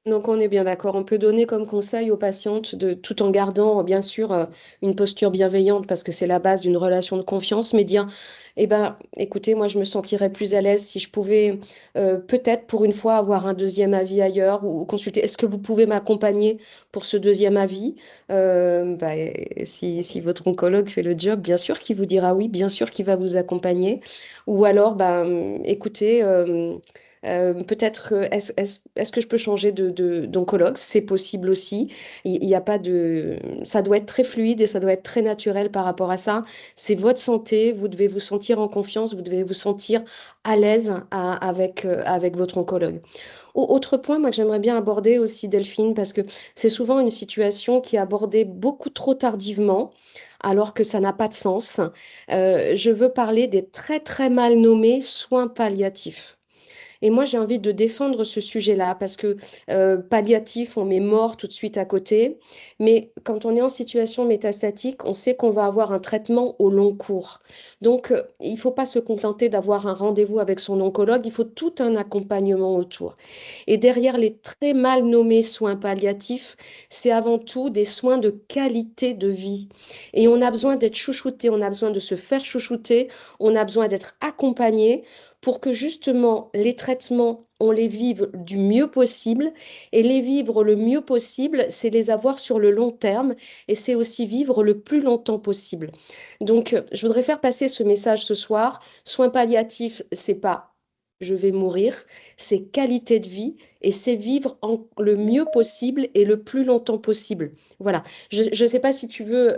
Donc on est bien d'accord. On peut donner comme conseil aux patientes de tout en gardant bien sûr une posture bienveillante parce que c'est la base d'une relation de confiance, mais dire eh ben écoutez, moi je me sentirais plus à l'aise si je pouvais peut-être pour une fois avoir un deuxième avis ailleurs ou consulter. Est-ce que vous pouvez m'accompagner pour ce deuxième avis? Bah, si votre oncologue fait le job, bien sûr qu'il vous dira oui, bien sûr qu'il va vous accompagner. Ou alors, bah, écoutez. Peut-être est-ce que je peux changer d'oncologue? C'est possible aussi. Il y a pas de, ça doit être très fluide et ça doit être très naturel par rapport à ça. C'est votre santé, vous devez vous sentir en confiance, vous devez vous sentir à l'aise avec votre oncologue. Autre point, moi que j'aimerais bien aborder aussi, Delphine, parce que c'est souvent une situation qui est abordée beaucoup trop tardivement, alors que ça n'a pas de sens. Je veux parler des très très mal nommés soins palliatifs. Et moi, j'ai envie de défendre ce sujet-là parce que palliatif, on met mort tout de suite à côté. Mais quand on est en situation métastatique, on sait qu'on va avoir un traitement au long cours. Donc, il ne faut pas se contenter d'avoir un rendez-vous avec son oncologue, il faut tout un accompagnement autour. Et derrière les très mal nommés soins palliatifs, c'est avant tout des soins de qualité de vie. Et on a besoin d'être chouchouté, on a besoin de se faire chouchouter, on a besoin d'être accompagné pour que justement les traitements, on les vive du mieux possible. Et les vivre le mieux possible, c'est les avoir sur le long terme et c'est aussi vivre le plus longtemps possible. Donc, je voudrais faire passer ce message ce soir. Soins palliatifs, c'est pas je vais mourir, c'est qualité de vie et c'est vivre le mieux possible et le plus longtemps possible. Voilà. Je ne sais pas si tu veux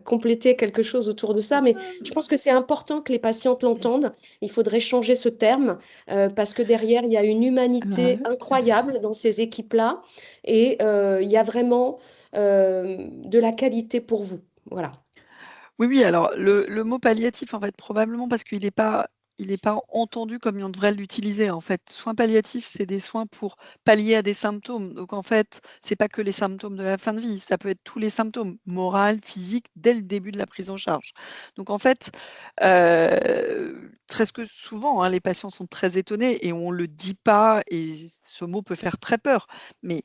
compléter quelque chose autour de ça, mais je pense que c'est important que les patientes l'entendent. Il faudrait changer ce terme parce que derrière, il y a une humanité Ouais. incroyable dans ces équipes-là et il y a vraiment de la qualité pour vous. Voilà. Oui, oui, alors le mot palliatif, en fait, probablement parce qu'il est pas entendu comme on devrait l'utiliser, en fait. Soins palliatifs, c'est des soins pour pallier à des symptômes. Donc, en fait, c'est pas que les symptômes de la fin de vie, ça peut être tous les symptômes, moral, physique, dès le début de la prise en charge. Donc, en fait, très souvent, hein, les patients sont très étonnés et on le dit pas et ce mot peut faire très peur. Mais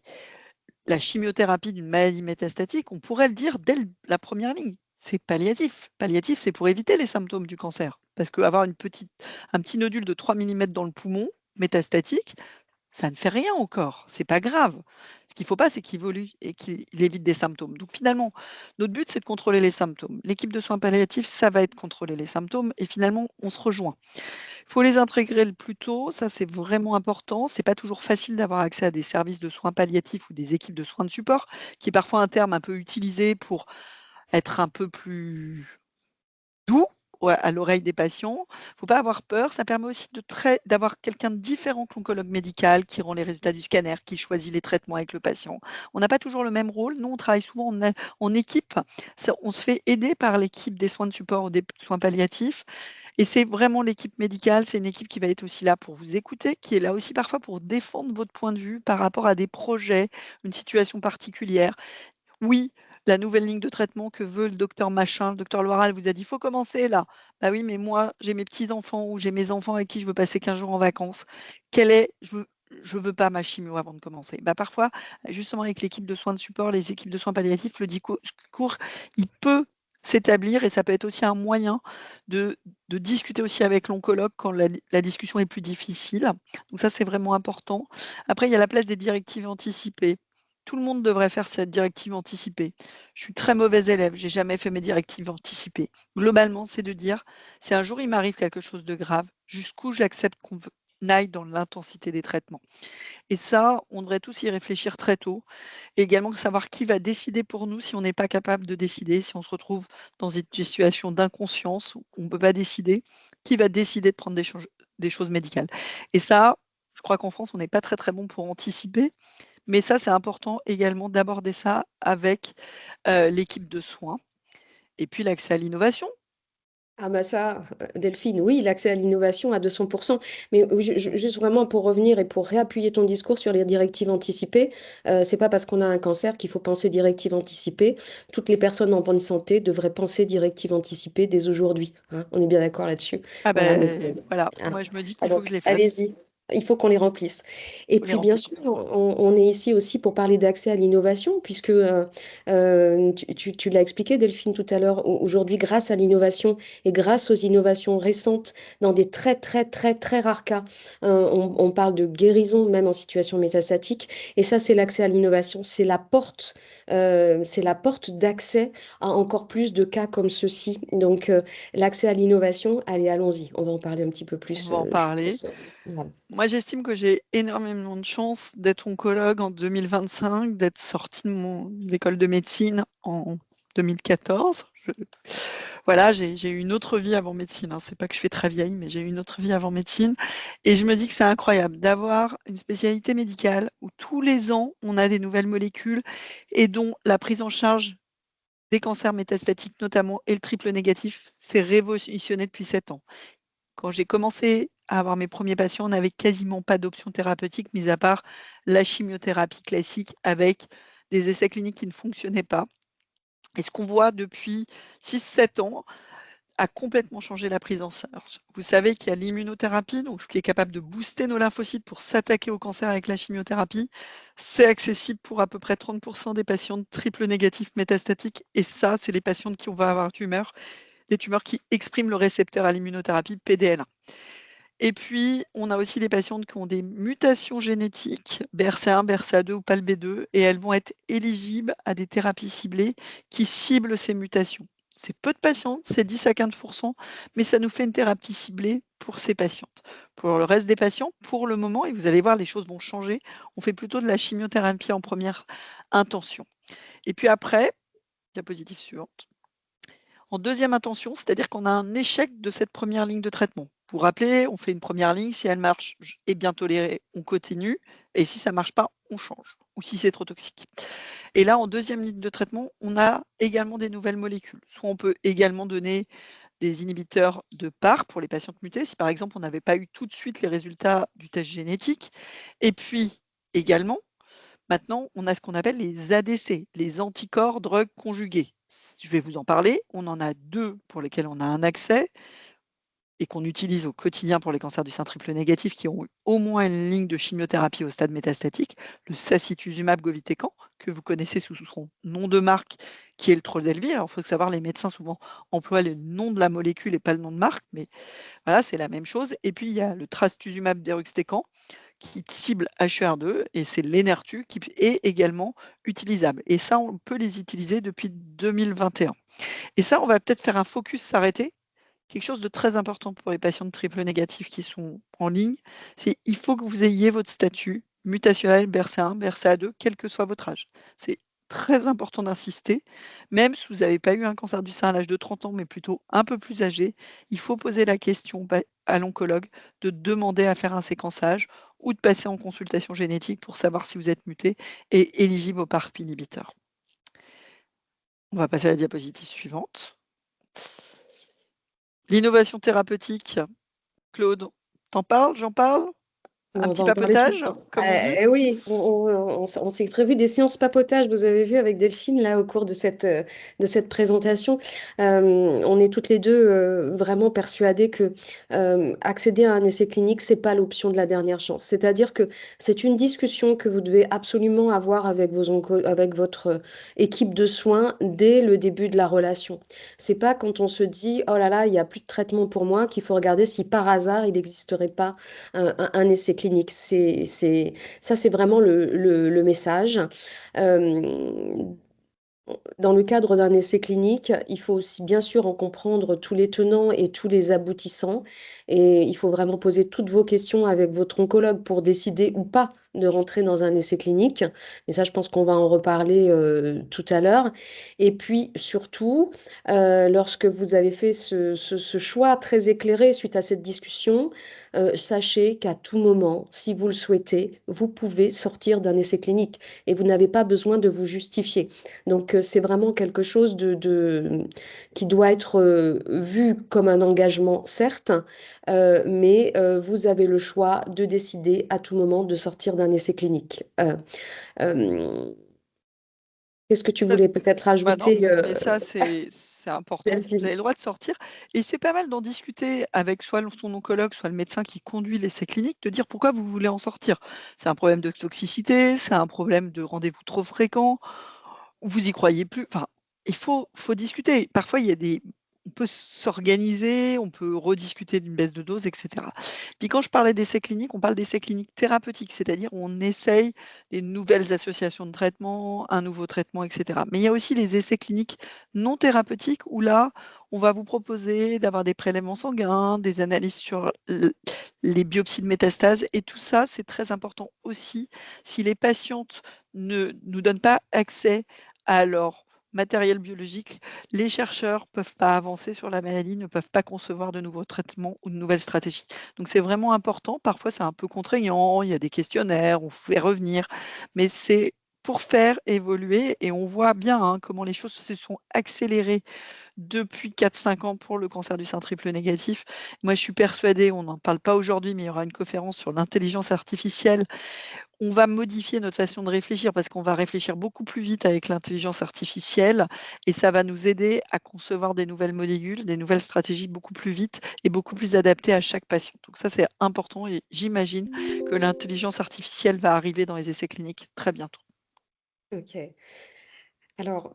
la chimiothérapie d'une maladie métastatique, on pourrait le dire dès la première ligne. C'est palliatif. Palliatif, c'est pour éviter les symptômes du cancer. Parce qu'avoir un petit nodule de 3 millimètres dans le poumon, métastatique, ça ne fait rien au corps. C'est pas grave. Ce qu'il ne faut pas, c'est qu'il évolue et qu'il évite des symptômes. Donc finalement, notre but, c'est de contrôler les symptômes. L'équipe de soins palliatifs, ça va être contrôler les symptômes et finalement, on se rejoint. Il faut les intégrer le plus tôt, ça c'est vraiment important. C'est pas toujours facile d'avoir accès à des services de soins palliatifs ou des équipes de soins de support, qui est parfois un terme un peu utilisé pour être un peu plus doux à l'oreille des patients. Il ne faut pas avoir peur. Ça permet aussi d'avoir quelqu'un de différent que l'oncologue médical qui rend les résultats du scanner, qui choisit les traitements avec le patient. On n'a pas toujours le même rôle. Nous, on travaille souvent en équipe. On se fait aider par l'équipe des soins de support ou des soins palliatifs. Et c'est vraiment l'équipe médicale, c'est une équipe qui va être aussi là pour vous écouter, qui est là aussi parfois pour défendre votre point de vue par rapport à des projets, une situation particulière. Oui, la nouvelle ligne de traitement que veut le docteur machin, le docteur Loiral vous a dit: «Il faut commencer là». Bah oui, mais moi, j'ai mes petits-enfants ou j'ai mes enfants avec qui je veux passer 15 jours en vacances. Je veux pas ma chimio avant de commencer. Bah parfois, justement avec l'équipe de soins de support, les équipes de soins palliatifs, le discours, il peut s'établir et ça peut être aussi un moyen de discuter aussi avec l'oncologue quand la discussion est plus difficile. Donc ça, c'est vraiment important. Après, il y a la place des directives anticipées. Tout le monde devrait faire cette directive anticipée. Je suis très mauvaise élève, j'ai jamais fait mes directives anticipées. Globalement, c'est de dire, si un jour il m'arrive quelque chose de grave, jusqu'où j'accepte qu'on aille dans l'intensité des traitements. Et ça, on devrait tous y réfléchir très tôt. Et également savoir qui va décider pour nous si on n'est pas capable de décider, si on se retrouve dans une situation d'inconscience où on ne peut pas décider, qui va décider de prendre des choses médicales. Et ça, je crois qu'en France, on n'est pas très très bon pour anticiper. Mais ça, c'est important également d'aborder ça avec l'équipe de soins. Et puis l'accès à l'innovation. Ah bah ça, Delphine, oui, l'accès à l'innovation à 200%. Mais oui, juste vraiment pour revenir et pour réappuyer ton discours sur les directives anticipées, c'est pas parce qu'on a un cancer qu'il faut penser directives anticipées. Toutes les personnes en bonne santé devraient penser directives anticipées dès aujourd'hui, hein. On est bien d'accord là-dessus. Ah Voilà, donc, ben voilà, hein. moi je me dis Ah, qu'il faut que donc, je les fasse. allez-y. Il faut qu'on les remplisse. Et Faut les puis, bien remplir. sûr, on est ici aussi pour parler d'accès à l'innovation, puisque tu l'as expliqué, Delphine, tout à l'heure. Aujourd'hui, grâce à l'innovation, et grâce aux innovations récentes, dans des très, très, très, très rares cas, on parle de guérison, même en situation métastatique. Et ça, c'est l'accès à l'innovation. C'est la porte d'accès à encore plus de cas comme ceux-ci. Donc, l'accès à l'innovation, allez, allons-y. On va en parler un petit peu On plus, va en je parler. pense. Voilà. Moi, j'estime que j'ai énormément de chance d'être oncologue en 2025, d'être sortie de l'école de médecine en 2014. Voilà, j'ai eu une autre vie avant médecine, hein. C'est pas que je fais très vieille, mais j'ai eu une autre vie avant médecine. Et je me dis que c'est incroyable d'avoir une spécialité médicale où tous les ans, on a des nouvelles molécules et dont la prise en charge des cancers métastatiques notamment et le triple négatif s'est révolutionné depuis 7 ans. Quand j'ai commencé à avoir mes premiers patients, on n'avait quasiment pas d'options thérapeutiques, mis à part la chimiothérapie classique avec des essais cliniques qui ne fonctionnaient pas. Et ce qu'on voit depuis 6-7 ans a complètement changé la prise en charge. Vous savez qu'il y a l'immunothérapie, donc ce qui est capable de booster nos lymphocytes pour s'attaquer au cancer avec la chimiothérapie. C'est accessible pour à peu près 30% des patients de triple négatif métastatique. Et ça, c'est les patients qui va avoir des tumeurs qui expriment le récepteur à l'immunothérapie PDL1. Et puis, on a aussi les patientes qui ont des mutations génétiques, BRCA1, BRCA2 ou PALB2, et elles vont être éligibles à des thérapies ciblées qui ciblent ces mutations. C'est peu de patientes, c'est 10 à 15%, mais ça nous fait une thérapie ciblée pour ces patientes. Pour le reste des patients, pour le moment, et vous allez voir, les choses vont changer, on fait plutôt de la chimiothérapie en première intention. Et puis après, diapositive suivante. En deuxième intention, c'est-à-dire qu'on a un échec de cette première ligne de traitement. Vous vous rappelez, on fait une première ligne, si elle marche et bien tolérée, on continue, et si ça ne marche pas, on change, ou si c'est trop toxique. Et là, en deuxième ligne de traitement, on a également des nouvelles molécules. Soit on peut également donner des inhibiteurs de PAR pour les patientes mutées, si par exemple on n'avait pas eu tout de suite les résultats du test génétique. Et puis également, maintenant, on a ce qu'on appelle les ADC, les anticorps drogues conjugués. Je vais vous en parler. On en a 2 pour lesquels on a un accès et qu'on utilise au quotidien pour les cancers du sein triple négatif qui ont eu au moins une ligne de chimiothérapie au stade métastatique, le sacituzumab govitecan, que vous connaissez sous son nom de marque, qui est le Trodelvy. Alors, il faut savoir, les médecins souvent emploient le nom de la molécule et pas le nom de marque, mais voilà, c'est la même chose. Et puis, il y a le trastuzumab deruxtecan, qui cible HER2, et c'est l'Enhertu qui est également utilisable. Et ça, on peut les utiliser depuis 2021. Et ça, on va peut-être faire un focus, s'arrêter. Quelque chose de très important pour les patients de triple négatif qui sont en ligne, c'est il faut que vous ayez votre statut mutationnel BRCA1, BRCA2, quel que soit votre âge. C'est très important d'insister, même si vous n'avez pas eu un cancer du sein à l'âge de 30 ans, mais plutôt un peu plus âgé, il faut poser la question à l'oncologue de demander à faire un séquençage ou de passer en consultation génétique pour savoir si vous êtes muté et éligible au PARP inhibiteur. On va passer à la diapositive suivante. L'innovation thérapeutique, Claude, t'en parles? J'en parle? Un On petit va en parler tout le papotage, temps. comme on dit? Oui, on s'est prévu des séances papotage, vous avez vu avec Delphine, là, au cours de cette présentation. On est toutes les deux vraiment persuadées que accéder à un essai clinique, c'est pas l'option de la dernière chance. C'est-à-dire que c'est une discussion que vous devez absolument avoir avec avec votre équipe de soins dès le début de la relation. C'est pas quand on se dit, oh là là, il n'y a plus de traitement pour moi, qu'il faut regarder si par hasard, il n'existerait pas un essai clinique. Ça, c'est vraiment le message. Euh, Dans le cadre d'un essai clinique, il faut aussi bien sûr en comprendre tous les tenants et tous les aboutissants. Et il faut vraiment poser toutes vos questions avec votre oncologue pour décider ou pas de rentrer dans un essai clinique. Mais ça, je pense qu'on va en reparler tout à l'heure. Et puis surtout, lorsque vous avez fait ce choix très éclairé suite à cette discussion, sachez qu'à tout moment, si vous le souhaitez, vous pouvez sortir d'un essai clinique et vous n'avez pas besoin de vous justifier. Donc, c'est vraiment quelque chose qui doit être vu comme un engagement, certes, mais vous avez le choix de décider à tout moment de sortir d'un essai clinique. Euh, Qu'est-ce que tu voulais peut-être Bah non, ajouter, mais ça, c'est important. Vous avez Delphine? le droit de sortir. Et c'est pas mal d'en discuter avec soit son oncologue, soit le médecin qui conduit l'essai clinique, de dire pourquoi vous voulez en sortir. C'est un problème de toxicité, c'est un problème de rendez-vous trop fréquent, vous y croyez plus. Enfin, il faut discuter. Parfois, on peut s'organiser, on peut rediscuter d'une baisse de dose, etc. Puis quand je parlais d'essais cliniques, on parle d'essais cliniques thérapeutiques, c'est-à-dire on essaye des nouvelles associations de traitement, un nouveau traitement, etc. Mais il y a aussi les essais cliniques non thérapeutiques où là, on va vous proposer d'avoir des prélèvements sanguins, des analyses sur les biopsies de métastases, et tout ça, c'est très important aussi. Si les patientes ne nous donnent pas accès à leur matériel biologique, les chercheurs ne peuvent pas avancer sur la maladie, ne peuvent pas concevoir de nouveaux traitements ou de nouvelles stratégies. Donc c'est vraiment important. Parfois, c'est un peu contraignant, il y a des questionnaires, on fait revenir, mais c'est pour faire évoluer, et on voit bien comment les choses se sont accélérées depuis 4-5 ans pour le cancer du sein triple négatif. Moi, je suis persuadée, on n'en parle pas aujourd'hui, mais il y aura une conférence sur l'intelligence artificielle. On va modifier notre façon de réfléchir parce qu'on va réfléchir beaucoup plus vite avec l'intelligence artificielle, et ça va nous aider à concevoir des nouvelles molécules, des nouvelles stratégies beaucoup plus vite et beaucoup plus adaptées à chaque patient. Donc ça, c'est important, et j'imagine que l'intelligence artificielle va arriver dans les essais cliniques très bientôt. Ok. Alors,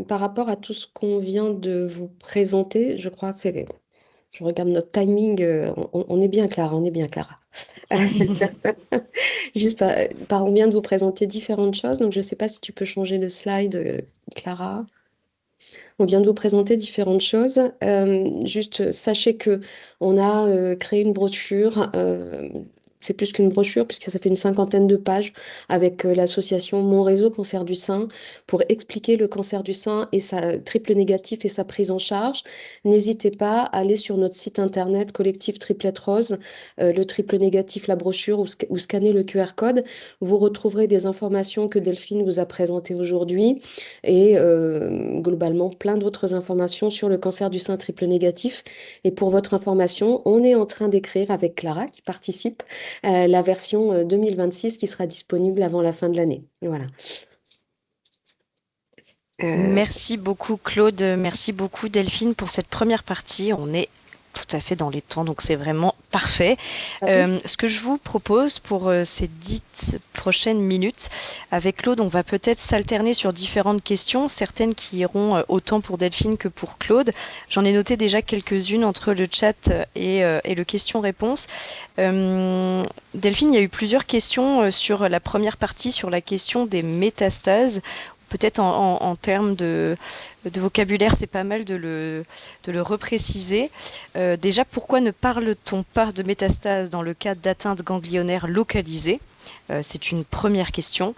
par rapport à tout ce qu'on vient de vous présenter, je crois que je regarde notre timing, on est bien Clara, on est bien Clara. Juste on vient de vous présenter différentes choses, donc je ne sais pas si tu peux changer le slide, Clara. On vient de vous présenter différentes choses. Juste sachez que on a créé une brochure. C'est plus qu'une brochure puisque ça fait une cinquantaine de pages avec l'association Mon Réseau Cancer du Sein pour expliquer le cancer du sein et sa triple négatif et sa prise en charge. N'hésitez pas à aller sur notre site internet collectif Triplette Rose, le triple négatif, la brochure ou scanner le QR code. Vous retrouverez des informations que Delphine vous a présentées aujourd'hui et globalement plein d'autres informations sur le cancer du sein triple négatif. Et pour votre information, on est en train d'écrire avec Clara qui participe la version 2026 qui sera disponible avant la fin de l'année. Voilà. Merci beaucoup Claude, merci beaucoup Delphine pour cette première partie. On est tout à fait dans les temps, donc c'est vraiment parfait. Ce que je vous propose pour ces 10 prochaines minutes, avec Claude, on va peut-être s'alterner sur différentes questions, certaines qui iront autant pour Delphine que pour Claude. J'en ai noté déjà quelques-unes entre le chat et le question-réponse. Delphine, il y a eu plusieurs questions sur la première partie, sur la question des métastases. Peut-être en termes de vocabulaire, c'est pas mal de le repréciser. Déjà, pourquoi ne parle-t-on pas de métastase dans le cas d'atteinte ganglionnaire localisée? C'est une première question.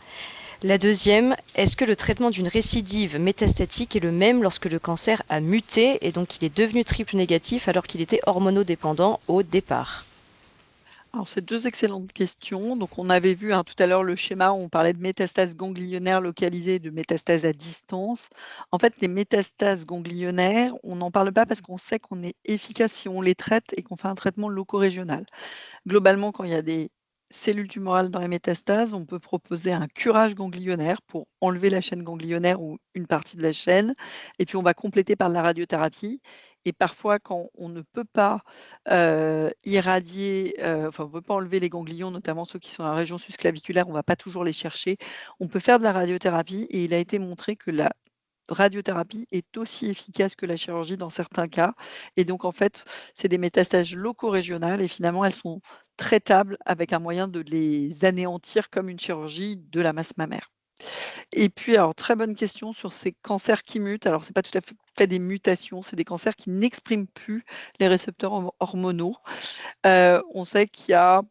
La deuxième, est-ce que le traitement d'une récidive métastatique est le même lorsque le cancer a muté et donc il est devenu triple négatif alors qu'il était hormonodépendant au départ? Alors, c'est deux excellentes questions. Donc, on avait vu tout à l'heure le schéma où on parlait de métastases ganglionnaires localisées et de métastases à distance. En fait, les métastases ganglionnaires, on n'en parle pas parce qu'on sait qu'on est efficace si on les traite et qu'on fait un traitement loco-régional. Globalement, quand il y a des cellules tumorales dans les métastases, on peut proposer un curage ganglionnaire pour enlever la chaîne ganglionnaire ou une partie de la chaîne. Et puis, on va compléter par la radiothérapie. Et parfois, quand on ne peut pas irradier, enfin, on ne peut pas enlever les ganglions, notamment ceux qui sont dans la région susclaviculaire, on ne va pas toujours les chercher. On peut faire de la radiothérapie et il a été montré que la radiothérapie est aussi efficace que la chirurgie dans certains cas. Et donc, en fait, c'est des métastases loco-régionales et finalement, elles sont traitables avec un moyen de les anéantir comme une chirurgie de la masse mammaire. Et puis, alors, très bonne question sur ces cancers qui mutent. Alors, c'est pas tout à fait des mutations, c'est des cancers qui n'expriment plus les récepteurs hormonaux. On sait qu'il y a,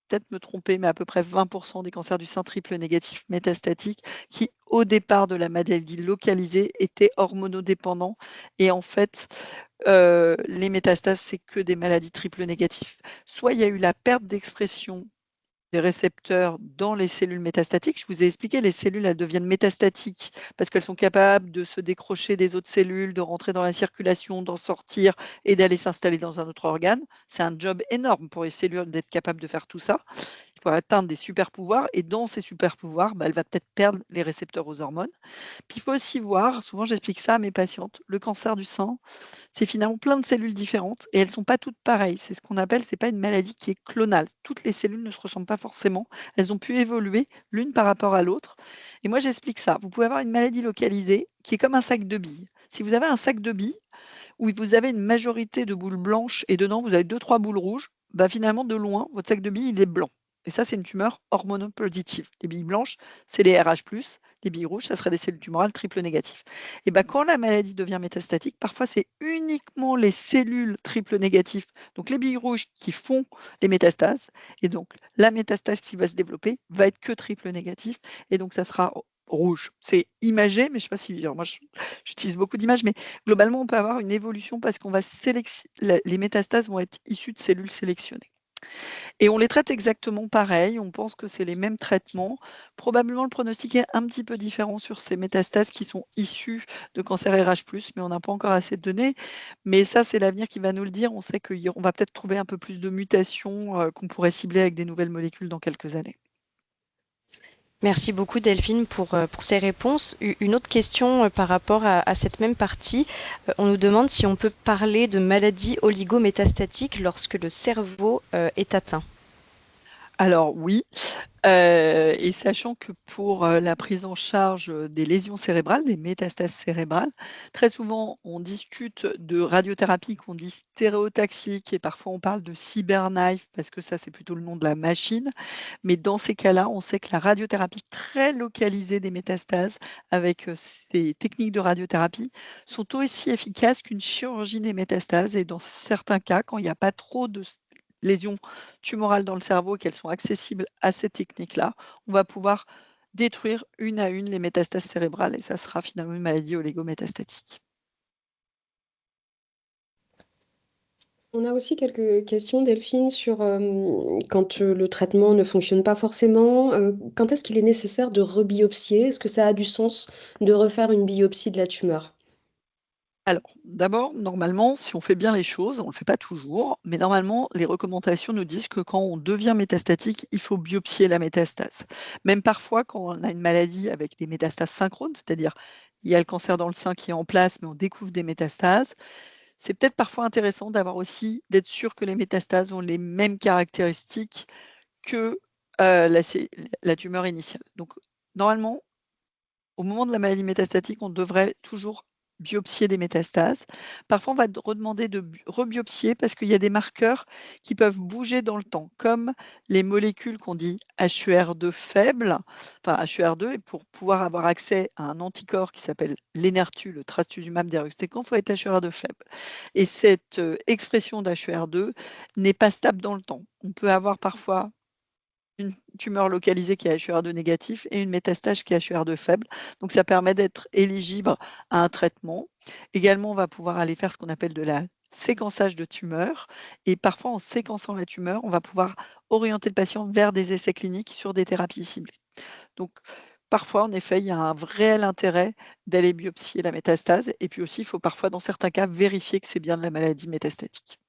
peut-être me tromper, mais à peu près 20% des cancers du sein triple négatif métastatiques qui, au départ de la maladie localisée, étaient hormonodépendants. Et en fait, les métastases, c'est que des maladies triple négatives. Soit il y a eu la perte d'expression des récepteurs dans les cellules métastatiques. Je vous ai expliqué, les cellules, elles deviennent métastatiques parce qu'elles sont capables de se décrocher des autres cellules, de rentrer dans la circulation, d'en sortir et d'aller s'installer dans un autre organe. C'est un job énorme pour les cellules d'être capables de faire tout ça. Il faut atteindre des super pouvoirs et dans ces super pouvoirs, elle va peut-être perdre les récepteurs aux hormones. Puis il faut aussi voir, souvent j'explique ça à mes patientes, le cancer du sein, c'est finalement plein de cellules différentes et elles ne sont pas toutes pareilles. C'est ce qu'on appelle, c'est pas une maladie qui est clonale. Toutes les cellules ne se ressemblent pas forcément. Elles ont pu évoluer l'une par rapport à l'autre. Et moi, j'explique ça. Vous pouvez avoir une maladie localisée qui est comme un sac de billes. Si vous avez un sac de billes où vous avez une majorité de boules blanches et dedans vous avez 2-3 boules rouges, bah finalement de loin, votre sac de billes, il est blanc. Et ça, c'est une tumeur hormonopositive. Les billes blanches, c'est les RH+, les billes rouges, ça serait des cellules tumorales triple négatives. Et bah, quand la maladie devient métastatique, parfois c'est uniquement les cellules triple négatives, donc les billes rouges qui font les métastases. Et donc la métastase qui va se développer va être que triple négatif. Et donc ça sera rouge. C'est imagé, mais je ne sais pas si. Alors moi, j'utilise beaucoup d'images, mais globalement, on peut avoir une évolution parce qu'on va les métastases vont être issues de cellules sélectionnées. Et on les traite exactement pareil, on pense que c'est les mêmes traitements. Probablement, le pronostic est un petit peu différent sur ces métastases qui sont issues de cancer RH+, mais on n'a pas encore assez de données. Mais ça, c'est l'avenir qui va nous le dire. On sait qu'on va peut-être trouver un peu plus de mutations qu'on pourrait cibler avec des nouvelles molécules dans quelques années. Merci beaucoup Delphine pour ces réponses. Une autre question par rapport à cette même partie. On nous demande si on peut parler de maladie oligométastatique lorsque le cerveau est atteint. Alors oui, et sachant que pour, la prise en charge, des lésions cérébrales, des métastases cérébrales, très souvent on discute de radiothérapie qu'on dit stéréotactique et parfois on parle de CyberKnife parce que ça c'est plutôt le nom de la machine. Mais dans ces cas-là, on sait que la radiothérapie très localisée des métastases avec, ces techniques de radiothérapie sont aussi efficaces qu'une chirurgie des métastases et dans certains cas, quand il y a pas trop de lésions tumorales dans le cerveau et qu'elles sont accessibles à ces techniques-là, on va pouvoir détruire une à une les métastases cérébrales et ça sera finalement une maladie oligométastatique. On a aussi quelques questions, Delphine, sur quand le traitement ne fonctionne pas forcément, quand est-ce qu'il est nécessaire de rebiopsier? Est-ce que ça a du sens de refaire une biopsie de la tumeur? Alors, d'abord, normalement, si on fait bien les choses, on ne le fait pas toujours, mais normalement, les recommandations nous disent que quand on devient métastatique, il faut biopsier la métastase. Même parfois, quand on a une maladie avec des métastases synchrones, c'est-à-dire il y a le cancer dans le sein qui est en place, mais on découvre des métastases, c'est peut-être parfois intéressant d'avoir aussi d'être sûr que les métastases ont les mêmes caractéristiques que la tumeur initiale. Donc, normalement, au moment de la maladie métastatique, on devrait toujours biopsier des métastases. Parfois, on va redemander de rebiopsier parce qu'il y a des marqueurs qui peuvent bouger dans le temps, comme les molécules qu'on dit HER2 faibles, enfin HER2, et pour pouvoir avoir accès à un anticorps qui s'appelle l'Enhertu, le trastuzumab deruxtecan, il faut être HER2 faible. Et cette expression d'HER2 n'est pas stable dans le temps. On peut avoir parfois une tumeur localisée qui est HER2 négatif et une métastase qui est HER2 faible. Donc ça permet d'être éligible à un traitement. Également, on va pouvoir aller faire ce qu'on appelle de la séquençage de tumeurs. Et parfois, en séquençant la tumeur, on va pouvoir orienter le patient vers des essais cliniques sur des thérapies ciblées. Donc, parfois, en effet, il y a un réel intérêt d'aller biopsier la métastase. Et puis aussi, il faut parfois, dans certains cas, vérifier que c'est bien de la maladie métastatique.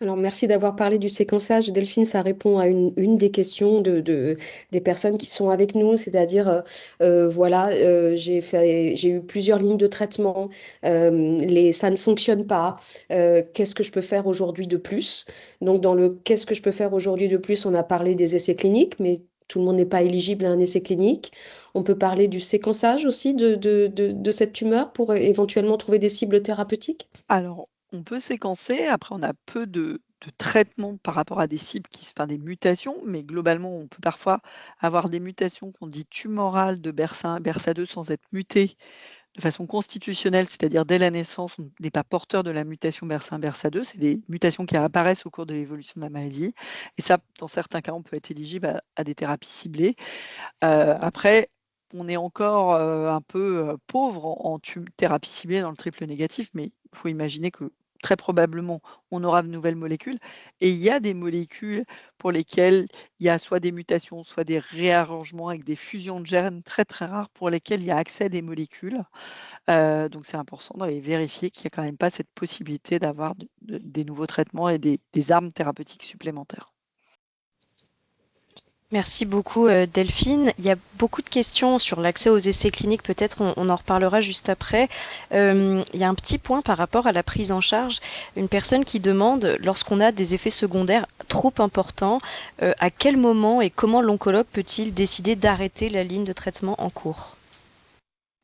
Alors, merci d'avoir parlé du séquençage. Delphine, ça répond à une des questions des personnes qui sont avec nous, c'est-à-dire, voilà, j'ai eu plusieurs lignes de traitement, ça ne fonctionne pas. Qu'est-ce que je peux faire aujourd'hui de plus? Donc, dans le qu'est-ce que je peux faire aujourd'hui de plus, on a parlé des essais cliniques, mais tout le monde n'est pas éligible à un essai clinique. On peut parler du séquençage aussi de cette tumeur pour éventuellement trouver des cibles thérapeutiques. Alors, on peut séquencer, après on a peu de traitements par rapport à des cibles enfin des mutations, mais globalement, on peut parfois avoir des mutations qu'on dit tumorales de BRCA1, BRCA2 sans être muté de façon constitutionnelle, c'est-à-dire dès la naissance, on n'est pas porteur de la mutation BRCA1, BRCA2, c'est des mutations qui apparaissent au cours de l'évolution de la maladie. Et ça, dans certains cas, on peut être éligible à des thérapies ciblées. Après, on est encore, un peu, pauvre en thérapie ciblée dans le triple négatif, mais il faut imaginer que très probablement, on aura de nouvelles molécules et il y a des molécules pour lesquelles il y a soit des mutations, soit des réarrangements avec des fusions de gènes très, très rares pour lesquelles il y a accès à des molécules. Donc c'est important d'aller vérifier qu'il n'y a quand même pas cette possibilité d'avoir des nouveaux traitements et des armes thérapeutiques supplémentaires. Merci beaucoup Delphine. Il y a beaucoup de questions sur l'accès aux essais cliniques, peut-être on en reparlera juste après. Il y a un petit point par rapport à la prise en charge. Une personne qui demande, lorsqu'on a des effets secondaires trop importants, à quel moment et comment l'oncologue peut-il décider d'arrêter la ligne de traitement en cours?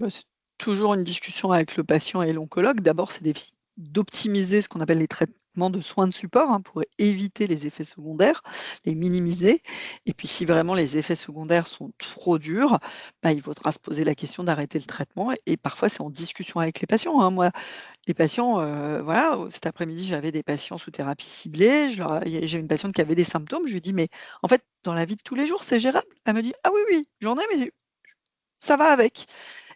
Bah, c'est toujours une discussion avec le patient et l'oncologue. D'abord, c'est d'optimiser ce qu'on appelle les traitements de soins de support pour éviter les effets secondaires, les minimiser. Et puis, si vraiment les effets secondaires sont trop durs, bah, il faudra se poser la question d'arrêter le traitement. Et parfois, c'est en discussion avec les patients. Moi, les patients, voilà, cet après-midi, j'avais des patients sous thérapie ciblée. J'ai une patiente qui avait des symptômes. Je lui ai dit, mais en fait, dans la vie de tous les jours, c'est gérable. Elle me dit, ah oui, oui, j'en ai, mais ça va avec.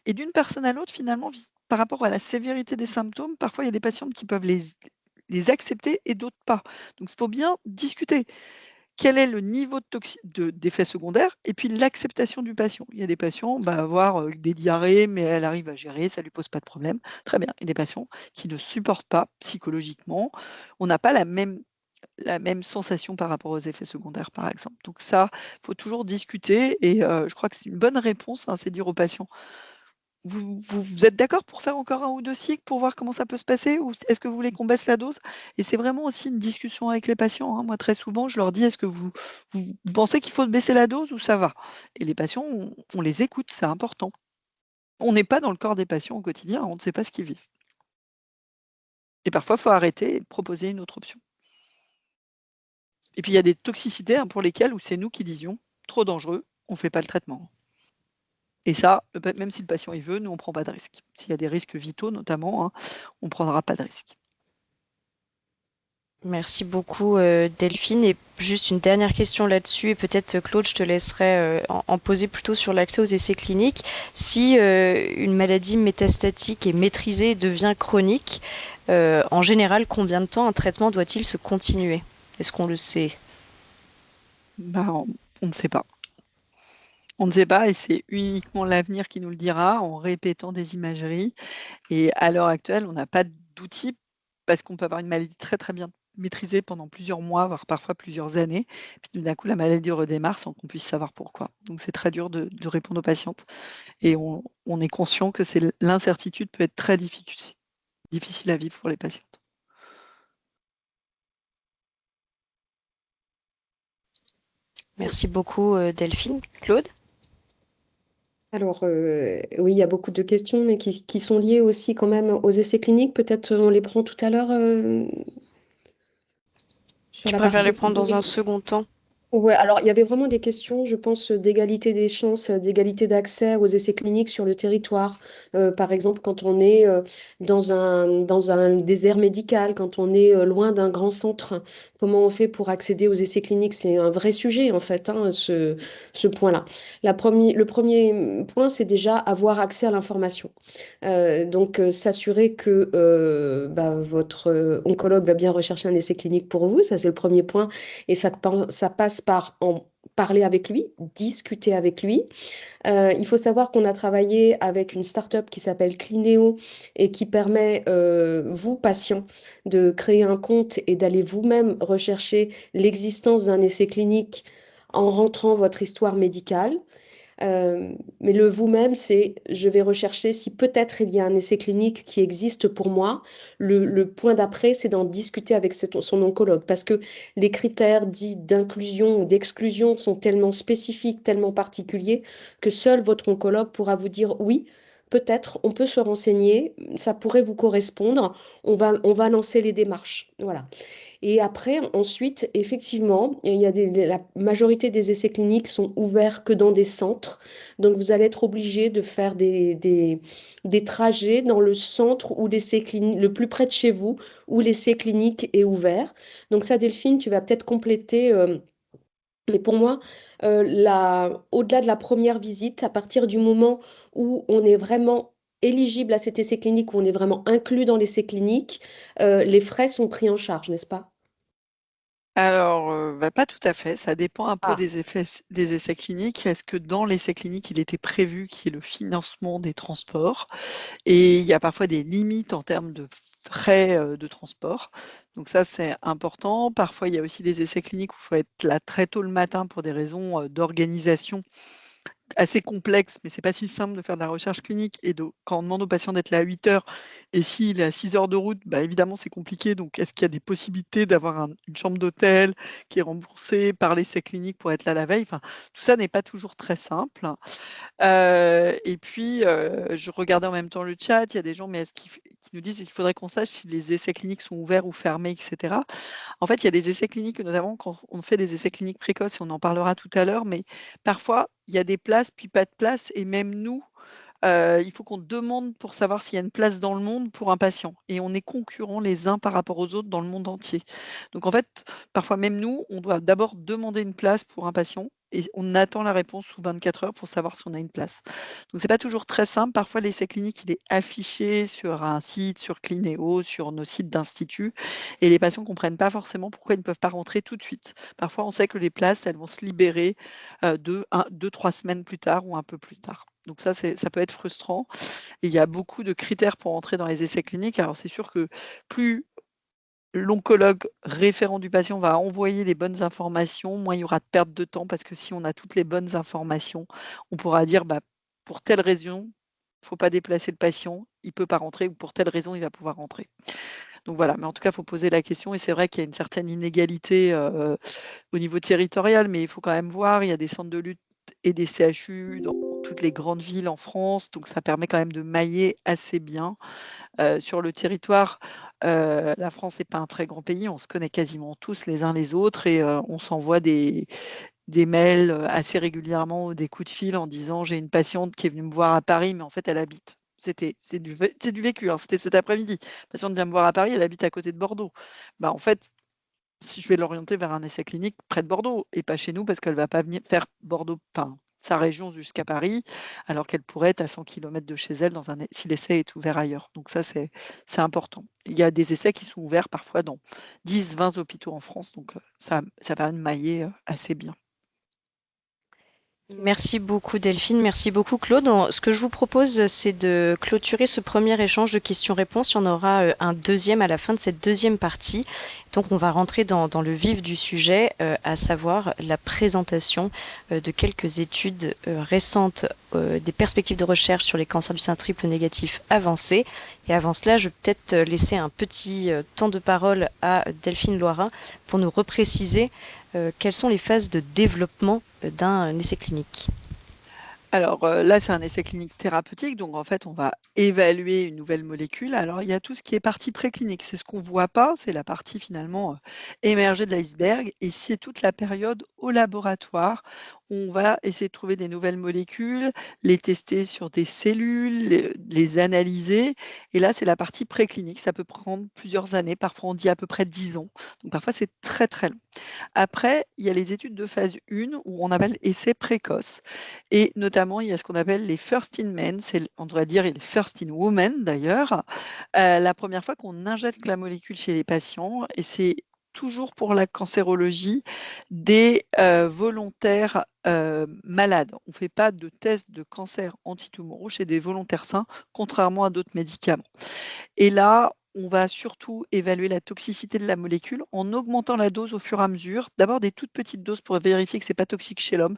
Et d'une personne à l'autre, finalement, par rapport à la sévérité des symptômes, parfois il y a des patientes qui peuvent les accepter et d'autres pas. Donc il faut bien discuter. Quel est le niveau d'effet secondaire et puis l'acceptation du patient. Il y a des patients, bah, avoir des diarrhées, mais elle arrive à gérer, ça ne lui pose pas de problème. Très bien. Il y a des patients qui ne supportent pas psychologiquement. On n'a pas la même sensation par rapport aux effets secondaires, par exemple. Donc ça, il faut toujours discuter et je crois que c'est une bonne réponse, c'est dire aux patients vous êtes d'accord pour faire encore 1 ou 2 cycles pour voir comment ça peut se passer? Ou est-ce que vous voulez qu'on baisse la dose? Et c'est vraiment aussi une discussion avec les patients, hein. Moi, très souvent, je leur dis: «Est-ce que vous pensez qu'il faut baisser la dose ou ça va?» Et les patients, on les écoute, c'est important. On n'est pas dans le corps des patients au quotidien, on ne sait pas ce qu'ils vivent. Et parfois, il faut arrêter et proposer une autre option. Et puis, il y a des toxicités, hein, pour lesquelles où c'est nous qui disions: «Trop dangereux, on ne fait pas le traitement». Et ça, même si le patient il veut, nous, on ne prend pas de risque. S'il y a des risques vitaux notamment, hein, on ne prendra pas de risque. Merci beaucoup Delphine. Et juste une dernière question là-dessus, et peut-être Claude, je te laisserai en poser plutôt sur l'accès aux essais cliniques. Si une maladie métastatique est maîtrisée et devient chronique, en général, combien de temps un traitement doit-il se continuer? Est-ce qu'on le sait? On ne sait pas. On ne sait pas et c'est uniquement l'avenir qui nous le dira en répétant des imageries. Et à l'heure actuelle, on n'a pas d'outils parce qu'on peut avoir une maladie très, très bien maîtrisée pendant plusieurs mois, voire parfois plusieurs années. Puis tout d'un coup, la maladie redémarre sans qu'on puisse savoir pourquoi. Donc c'est très dur de répondre aux patientes et on est conscient que l'incertitude peut être très difficile à vivre pour les patientes. Merci beaucoup Delphine. Claude? Alors, oui, il y a beaucoup de questions, mais qui sont liées aussi quand même aux essais cliniques. Peut-être on les prend tout à l'heure sur Je la préfère partie les essais prendre dans un cliniques. second temps. Ouais, alors il y avait vraiment des questions, je pense, d'égalité des chances, d'égalité d'accès aux essais cliniques sur le territoire. Par exemple, quand on est dans un désert médical, quand on est loin d'un grand centre, comment on fait pour accéder aux essais cliniques? C'est un vrai sujet, en fait, hein, ce point-là. Le premier point, c'est déjà avoir accès à l'information. Donc, s'assurer que bah, votre oncologue va bien rechercher un essai clinique pour vous, ça c'est le premier point. Et ça passe par en parler avec lui, discuter avec lui. Il faut savoir qu'on a travaillé avec une start-up qui s'appelle Clinéo et qui permet, vous, patients, de créer un compte et d'aller vous-même rechercher l'existence d'un essai clinique en rentrant votre histoire médicale. Mais le vous-même, c'est je vais rechercher si peut-être il y a un essai clinique qui existe pour moi. Le point d'après, c'est d'en discuter avec son oncologue parce que les critères dits d'inclusion ou d'exclusion sont tellement spécifiques, tellement particuliers que seul votre oncologue pourra vous dire oui. Peut-être, on peut se renseigner, ça pourrait vous correspondre, on va lancer les démarches. Voilà. Et après, ensuite, effectivement, la majorité des essais cliniques sont ouverts que dans des centres. Donc, vous allez être obligé de faire des trajets dans le centre où l'essai clinique, le plus près de chez vous, où l'essai clinique est ouvert. Donc, ça, Delphine, tu vas peut-être compléter. Mais pour moi, au-delà de la première visite, à partir du moment où on est vraiment éligible à cet essai clinique, où on est vraiment inclus dans l'essai clinique, les frais sont pris en charge, n'est-ce pas? Alors, pas tout à fait. Ça dépend un peu Ah, des essais cliniques. Est-ce que dans l'essai clinique, il était prévu qu'il y ait le financement des transports? Et il y a parfois des limites en termes de frais de transport. Donc ça, c'est important. Parfois, il y a aussi des essais cliniques où il faut être là très tôt le matin pour des raisons d'organisation assez complexe, mais c'est pas si simple de faire de la recherche clinique et quand on demande au patient d'être là à 8 heures et s'il est à 6 heures de route, bah, évidemment c'est compliqué. Donc est-ce qu'il y a des possibilités d'avoir une chambre d'hôtel qui est remboursée par l'essai clinique pour être là la veille? Enfin, tout ça n'est pas toujours très simple. Et puis, je regardais en même temps le chat, il y a des gens, mais qui nous disent: «Il faudrait qu'on sache si les essais cliniques sont ouverts ou fermés?» et cetera. En fait, il y a des essais cliniques, notamment quand on fait des essais cliniques précoces, et on en parlera tout à l'heure, mais parfois, il y a des places, puis pas de place et même nous, il faut qu'on demande pour savoir s'il y a une place dans le monde pour un patient et on est concurrents les uns par rapport aux autres dans le monde entier. Donc en fait, parfois même nous, on doit d'abord demander une place pour un patient et on attend la réponse sous 24 heures pour savoir si on a une place. Donc c'est pas toujours très simple. Parfois l'essai clinique, il est affiché sur un site, sur Clinéo, sur nos sites d'institut et les patients comprennent pas forcément pourquoi ils ne peuvent pas rentrer tout de suite. Parfois on sait que les places, elles vont se libérer 2-3 semaines plus tard ou un peu plus tard. Donc ça peut être frustrant. Et il y a beaucoup de critères pour entrer dans les essais cliniques. Alors c'est sûr que plus l'oncologue référent du patient va envoyer les bonnes informations, moins il y aura de perte de temps parce que si on a toutes les bonnes informations, on pourra dire bah, pour telle raison, il ne faut pas déplacer le patient, il ne peut pas rentrer ou pour telle raison, il va pouvoir rentrer. Donc voilà, mais en tout cas, il faut poser la question et c'est vrai qu'il y a une certaine inégalité au niveau territorial, mais il faut quand même voir, il y a des centres de lutte et des CHU dans toutes les grandes villes en France, donc ça permet quand même de mailler assez bien sur le territoire. La France n'est pas un très grand pays, on se connaît quasiment tous les uns les autres et on s'envoie des mails assez régulièrement ou des coups de fil en disant j'ai une patiente qui est venue me voir à Paris, mais en fait elle habite. C'est du vécu, hein, c'était cet après-midi. La patiente vient me voir à Paris, elle habite à côté de Bordeaux. Bah, en fait, si je vais l'orienter vers un essai clinique près de Bordeaux et pas chez nous parce qu'elle ne va pas venir faire Bordeaux, enfin, sa région jusqu'à Paris, alors qu'elle pourrait être à 100 km de chez elle si l'essai est ouvert ailleurs. Donc ça, c'est important. Il y a des essais qui sont ouverts parfois dans 10, 20 hôpitaux en France, donc ça permet de mailler assez bien. Merci beaucoup Delphine, merci beaucoup Claude. Ce que je vous propose, c'est de clôturer ce premier échange de questions-réponses. Il y en aura un deuxième à la fin de cette deuxième partie. Donc on va rentrer dans le vif du sujet, à savoir la présentation de quelques études récentes des perspectives de recherche sur les cancers du sein triple négatif avancés. Et avant cela, je vais peut-être laisser un petit temps de parole à Delphine Loirin pour nous repréciser quelles sont les phases de développement d'un essai clinique. Alors là, c'est un essai clinique thérapeutique, donc en fait, on va évaluer une nouvelle molécule. Alors il y a tout ce qui est partie préclinique, c'est ce qu'on ne voit pas, c'est la partie finalement émergée de l'iceberg, et c'est toute la période au laboratoire. On va essayer de trouver des nouvelles molécules, les tester sur des cellules, les analyser, et là, c'est la partie préclinique. Ça peut prendre plusieurs années, parfois on dit à peu près 10 ans, donc parfois c'est très très long. Après, il y a les études de phase 1 où on appelle essais précoces. Et notamment, il y a ce qu'on appelle les first in men, on devrait dire les first in women d'ailleurs, la première fois qu'on injecte la molécule chez les patients, et c'est toujours pour la cancérologie, des volontaires malades. On ne fait pas de test de cancer antitumoraux chez des volontaires sains, contrairement à d'autres médicaments. Et là, on va surtout évaluer la toxicité de la molécule en augmentant la dose au fur et à mesure. D'abord des toutes petites doses pour vérifier que ce n'est pas toxique chez l'homme.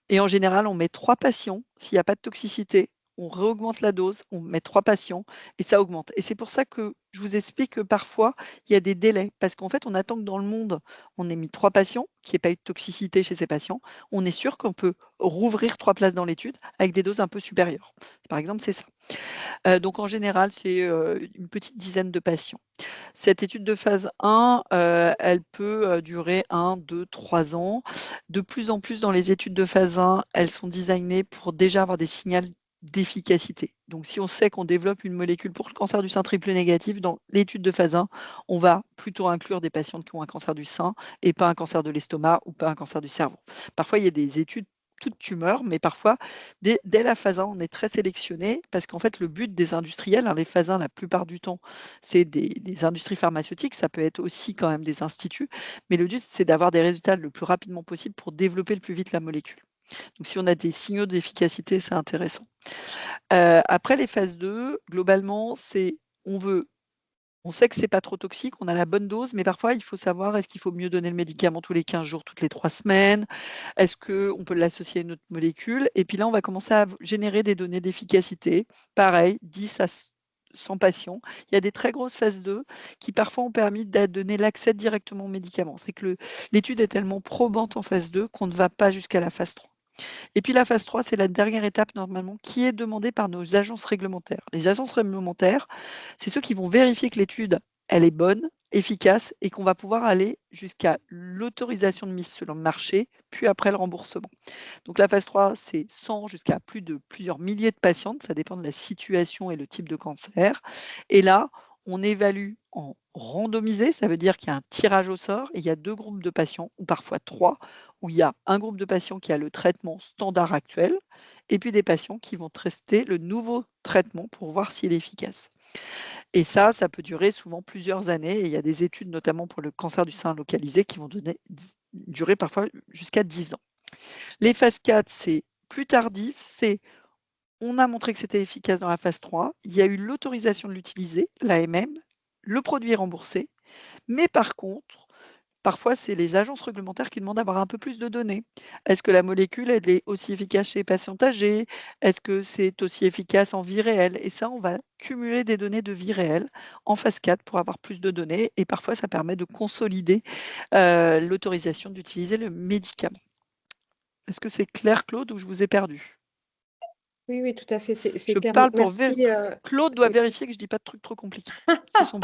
Et en général, on met 3 patients. S'il n'y a pas de toxicité, on réaugmente la dose, on met 3 patients et ça augmente. Et c'est pour ça que je vous explique que parfois, il y a des délais. Parce qu'en fait, on attend que dans le monde, on ait mis 3 patients, qu'il n'y ait pas eu de toxicité chez ces patients. On est sûr qu'on peut rouvrir 3 places dans l'étude avec des doses un peu supérieures. Par exemple, c'est ça. Donc en général, c'est une petite dizaine de patients. Cette étude de phase 1, elle peut durer 1, 2, 3 ans. De plus en plus dans les études de phase 1, elles sont designées pour déjà avoir des signaux d'efficacité. Donc si on sait qu'on développe une molécule pour le cancer du sein triple négatif, dans l'étude de phase 1, on va plutôt inclure des patientes qui ont un cancer du sein et pas un cancer de l'estomac ou pas un cancer du cerveau. Parfois, il y a des études toute tumeur, mais parfois, dès la phase 1, on est très sélectionné parce qu'en fait, le but des industriels, les phases 1, la plupart du temps, c'est des industries pharmaceutiques, ça peut être aussi quand même des instituts, mais le but, c'est d'avoir des résultats le plus rapidement possible pour développer le plus vite la molécule. Donc, si on a des signaux d'efficacité, c'est intéressant. Après les phases 2, globalement, on sait que ce n'est pas trop toxique, on a la bonne dose, mais parfois, il faut savoir, est-ce qu'il faut mieux donner le médicament tous les 15 jours, toutes les 3 semaines? Est-ce qu'on peut l'associer à une autre molécule? Et puis là, on va commencer à générer des données d'efficacité. Pareil, 10 à 100 patients. Il y a des très grosses phases 2 qui parfois ont permis de donner l'accès directement au médicament. C'est que l'étude est tellement probante en phase 2 qu'on ne va pas jusqu'à la phase 3. Et puis la phase 3, c'est la dernière étape normalement qui est demandée par nos agences réglementaires. Les agences réglementaires, c'est ceux qui vont vérifier que l'étude, elle est bonne, efficace et qu'on va pouvoir aller jusqu'à l'autorisation de mise sur le marché, puis après le remboursement. Donc la phase 3, c'est 100 jusqu'à plusieurs milliers de patientes, ça dépend de la situation et le type de cancer. Et là, on évalue en randomisé, ça veut dire qu'il y a un tirage au sort et il y a 2 groupes de patients, ou parfois 3, où il y a un groupe de patients qui a le traitement standard actuel et puis des patients qui vont tester le nouveau traitement pour voir s'il est efficace. Et ça peut durer souvent plusieurs années et il y a des études notamment pour le cancer du sein localisé qui vont durer parfois jusqu'à 10 ans. Les phases 4, c'est plus tardif, on a montré que c'était efficace dans la phase 3, il y a eu l'autorisation de l'utiliser, l'AMM, le produit est remboursé, mais par contre, parfois, c'est les agences réglementaires qui demandent d'avoir un peu plus de données. Est-ce que la molécule, elle est aussi efficace chez les patients âgés? Est-ce que c'est aussi efficace en vie réelle? Et ça, on va cumuler des données de vie réelle en phase 4 pour avoir plus de données. Et parfois, ça permet de consolider l'autorisation d'utiliser le médicament. Est-ce que c'est clair, Claude, ou je vous ai perdu? Oui, oui, tout à fait, c'est Je clair. parle pour Merci, Claude doit vérifier que je dis pas de trucs trop compliqués. Ce sont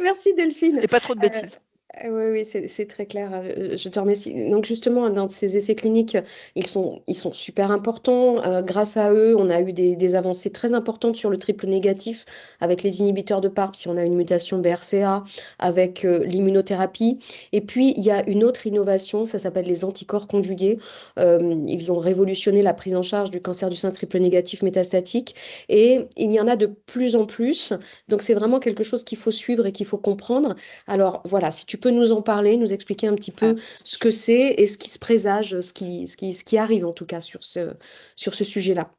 merci Delphine. et pas trop de bêtises. Oui, oui, c'est très clair. Je te remercie. Donc justement, dans ces essais cliniques, ils sont super importants. Grâce à eux, on a eu des avancées très importantes sur le triple négatif avec les inhibiteurs de PARP, si on a une mutation BRCA, avec l'immunothérapie. Et puis, il y a une autre innovation, ça s'appelle les anticorps conjugués. Ils ont révolutionné la prise en charge du cancer du sein triple négatif métastatique. Et il y en a de plus en plus. Donc c'est vraiment quelque chose qu'il faut suivre et qu'il faut comprendre. Alors voilà, si tu peux nous en parler, nous expliquer un petit Ah, peu ce que c'est et ce qui se présage, ce qui arrive en tout cas sur ce sujet-là.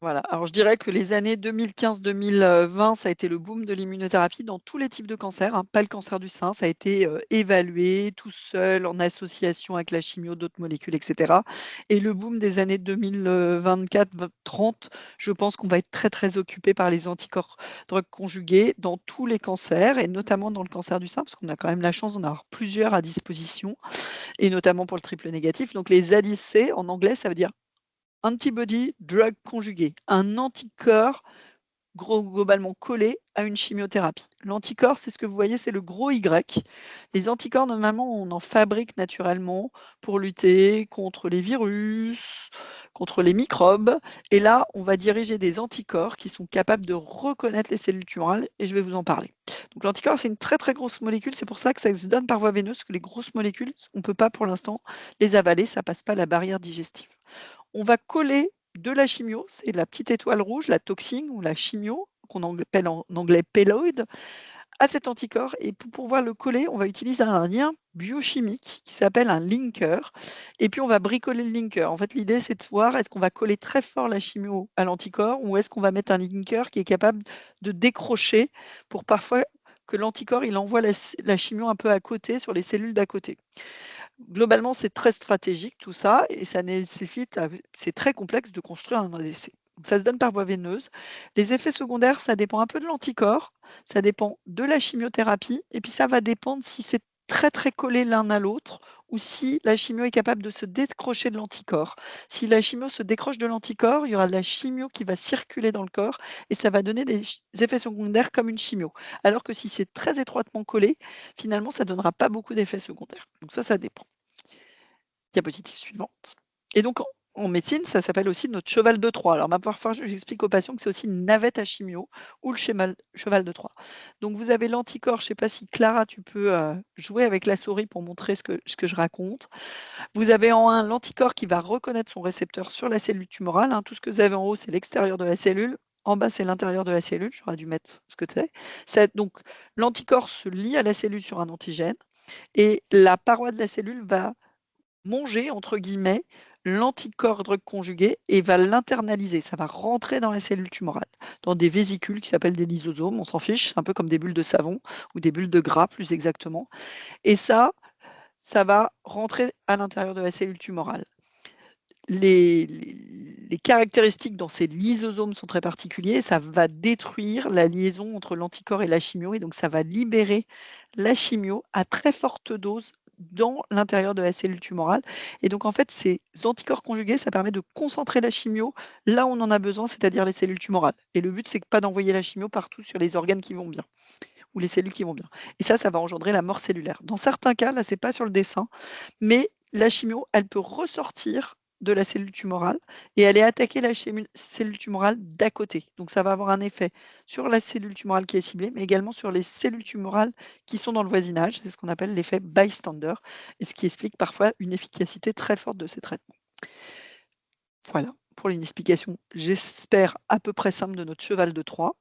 voilà. Alors, je dirais que les années 2015-2020, ça a été le boom de l'immunothérapie dans tous les types de cancers, hein, pas le cancer du sein. Ça a été évalué tout seul, en association avec la chimio, d'autres molécules, etc. Et le boom des années 2024-30, je pense qu'on va être très, très occupé par les anticorps drogues conjugués dans tous les cancers, et notamment dans le cancer du sein, parce qu'on a quand même la chance d'en avoir plusieurs à disposition, et notamment pour le triple négatif. Donc, les ADC, en anglais, ça veut dire antibody drug conjugué, un anticorps globalement collé à une chimiothérapie. L'anticorps, c'est ce que vous voyez, c'est le gros Y. Les anticorps, normalement, on en fabrique naturellement pour lutter contre les virus, contre les microbes. Et là, on va diriger des anticorps qui sont capables de reconnaître les cellules tumorales, et je vais vous en parler. Donc l'anticorps, c'est une très très grosse molécule, c'est pour ça que ça se donne par voie veineuse, parce que les grosses molécules, on ne peut pas pour l'instant les avaler, ça ne passe pas la barrière digestive. On va coller de la chimio, c'est la petite étoile rouge, la toxine ou la chimio, qu'on appelle en anglais payload, à cet anticorps. Et pour pouvoir le coller, on va utiliser un lien biochimique qui s'appelle un linker. Et puis, on va bricoler le linker. En fait, l'idée, c'est de voir est-ce qu'on va coller très fort la chimio à l'anticorps ou est-ce qu'on va mettre un linker qui est capable de décrocher pour parfois que l'anticorps, il envoie la chimio un peu à côté, sur les cellules d'à côté. Globalement, c'est très stratégique tout ça et ça nécessite, c'est très complexe de construire un ADC. Donc ça se donne par voie veineuse. Les effets secondaires, ça dépend un peu de l'anticorps, ça dépend de la chimiothérapie et puis ça va dépendre si c'est très très collé l'un à l'autre ou si la chimio est capable de se décrocher de l'anticorps. Si la chimio se décroche de l'anticorps, il y aura de la chimio qui va circuler dans le corps et ça va donner des effets secondaires comme une chimio. Alors que si c'est très étroitement collé, finalement, ça ne donnera pas beaucoup d'effets secondaires. Donc ça dépend. Diapositive suivante. Et donc, en médecine, ça s'appelle aussi notre cheval de Troie. Alors, parfois, j'explique aux patients que c'est aussi une navette à chimio ou le cheval de Troie. Donc, vous avez l'anticorps. Je ne sais pas si Clara, tu peux jouer avec la souris pour montrer ce que je raconte. Vous avez en un l'anticorps qui va reconnaître son récepteur sur la cellule tumorale. Hein. Tout ce que vous avez en haut, c'est l'extérieur de la cellule. En bas, c'est l'intérieur de la cellule. J'aurais dû mettre ce que c'est. Donc, l'anticorps se lie à la cellule sur un antigène et la paroi de la cellule va manger, entre guillemets, l'anticorps drug conjugué et va l'internaliser. Ça va rentrer dans les cellules tumorales, dans des vésicules qui s'appellent des lysosomes. On s'en fiche, c'est un peu comme des bulles de savon ou des bulles de gras, plus exactement. Et ça va rentrer à l'intérieur de la cellule tumorale. Les caractéristiques dans ces lysosomes sont très particulières. Ça va détruire la liaison entre l'anticorps et la chimio, et donc ça va libérer la chimio à très forte dose dans l'intérieur de la cellule tumorale. Et donc, en fait, ces anticorps conjugués, ça permet de concentrer la chimio là où on en a besoin, c'est-à-dire les cellules tumorales. Et le but, c'est pas d'envoyer la chimio partout sur les organes qui vont bien ou les cellules qui vont bien. Et ça va engendrer la mort cellulaire. Dans certains cas, là, c'est pas sur le dessin, mais la chimio, elle peut ressortir de la cellule tumorale et aller attaquer la cellule tumorale d'à côté. Donc ça va avoir un effet sur la cellule tumorale qui est ciblée, mais également sur les cellules tumorales qui sont dans le voisinage. C'est ce qu'on appelle l'effet bystander, et ce qui explique parfois une efficacité très forte de ces traitements. Voilà, pour une explication, j'espère, à peu près simple de notre cheval de Troie.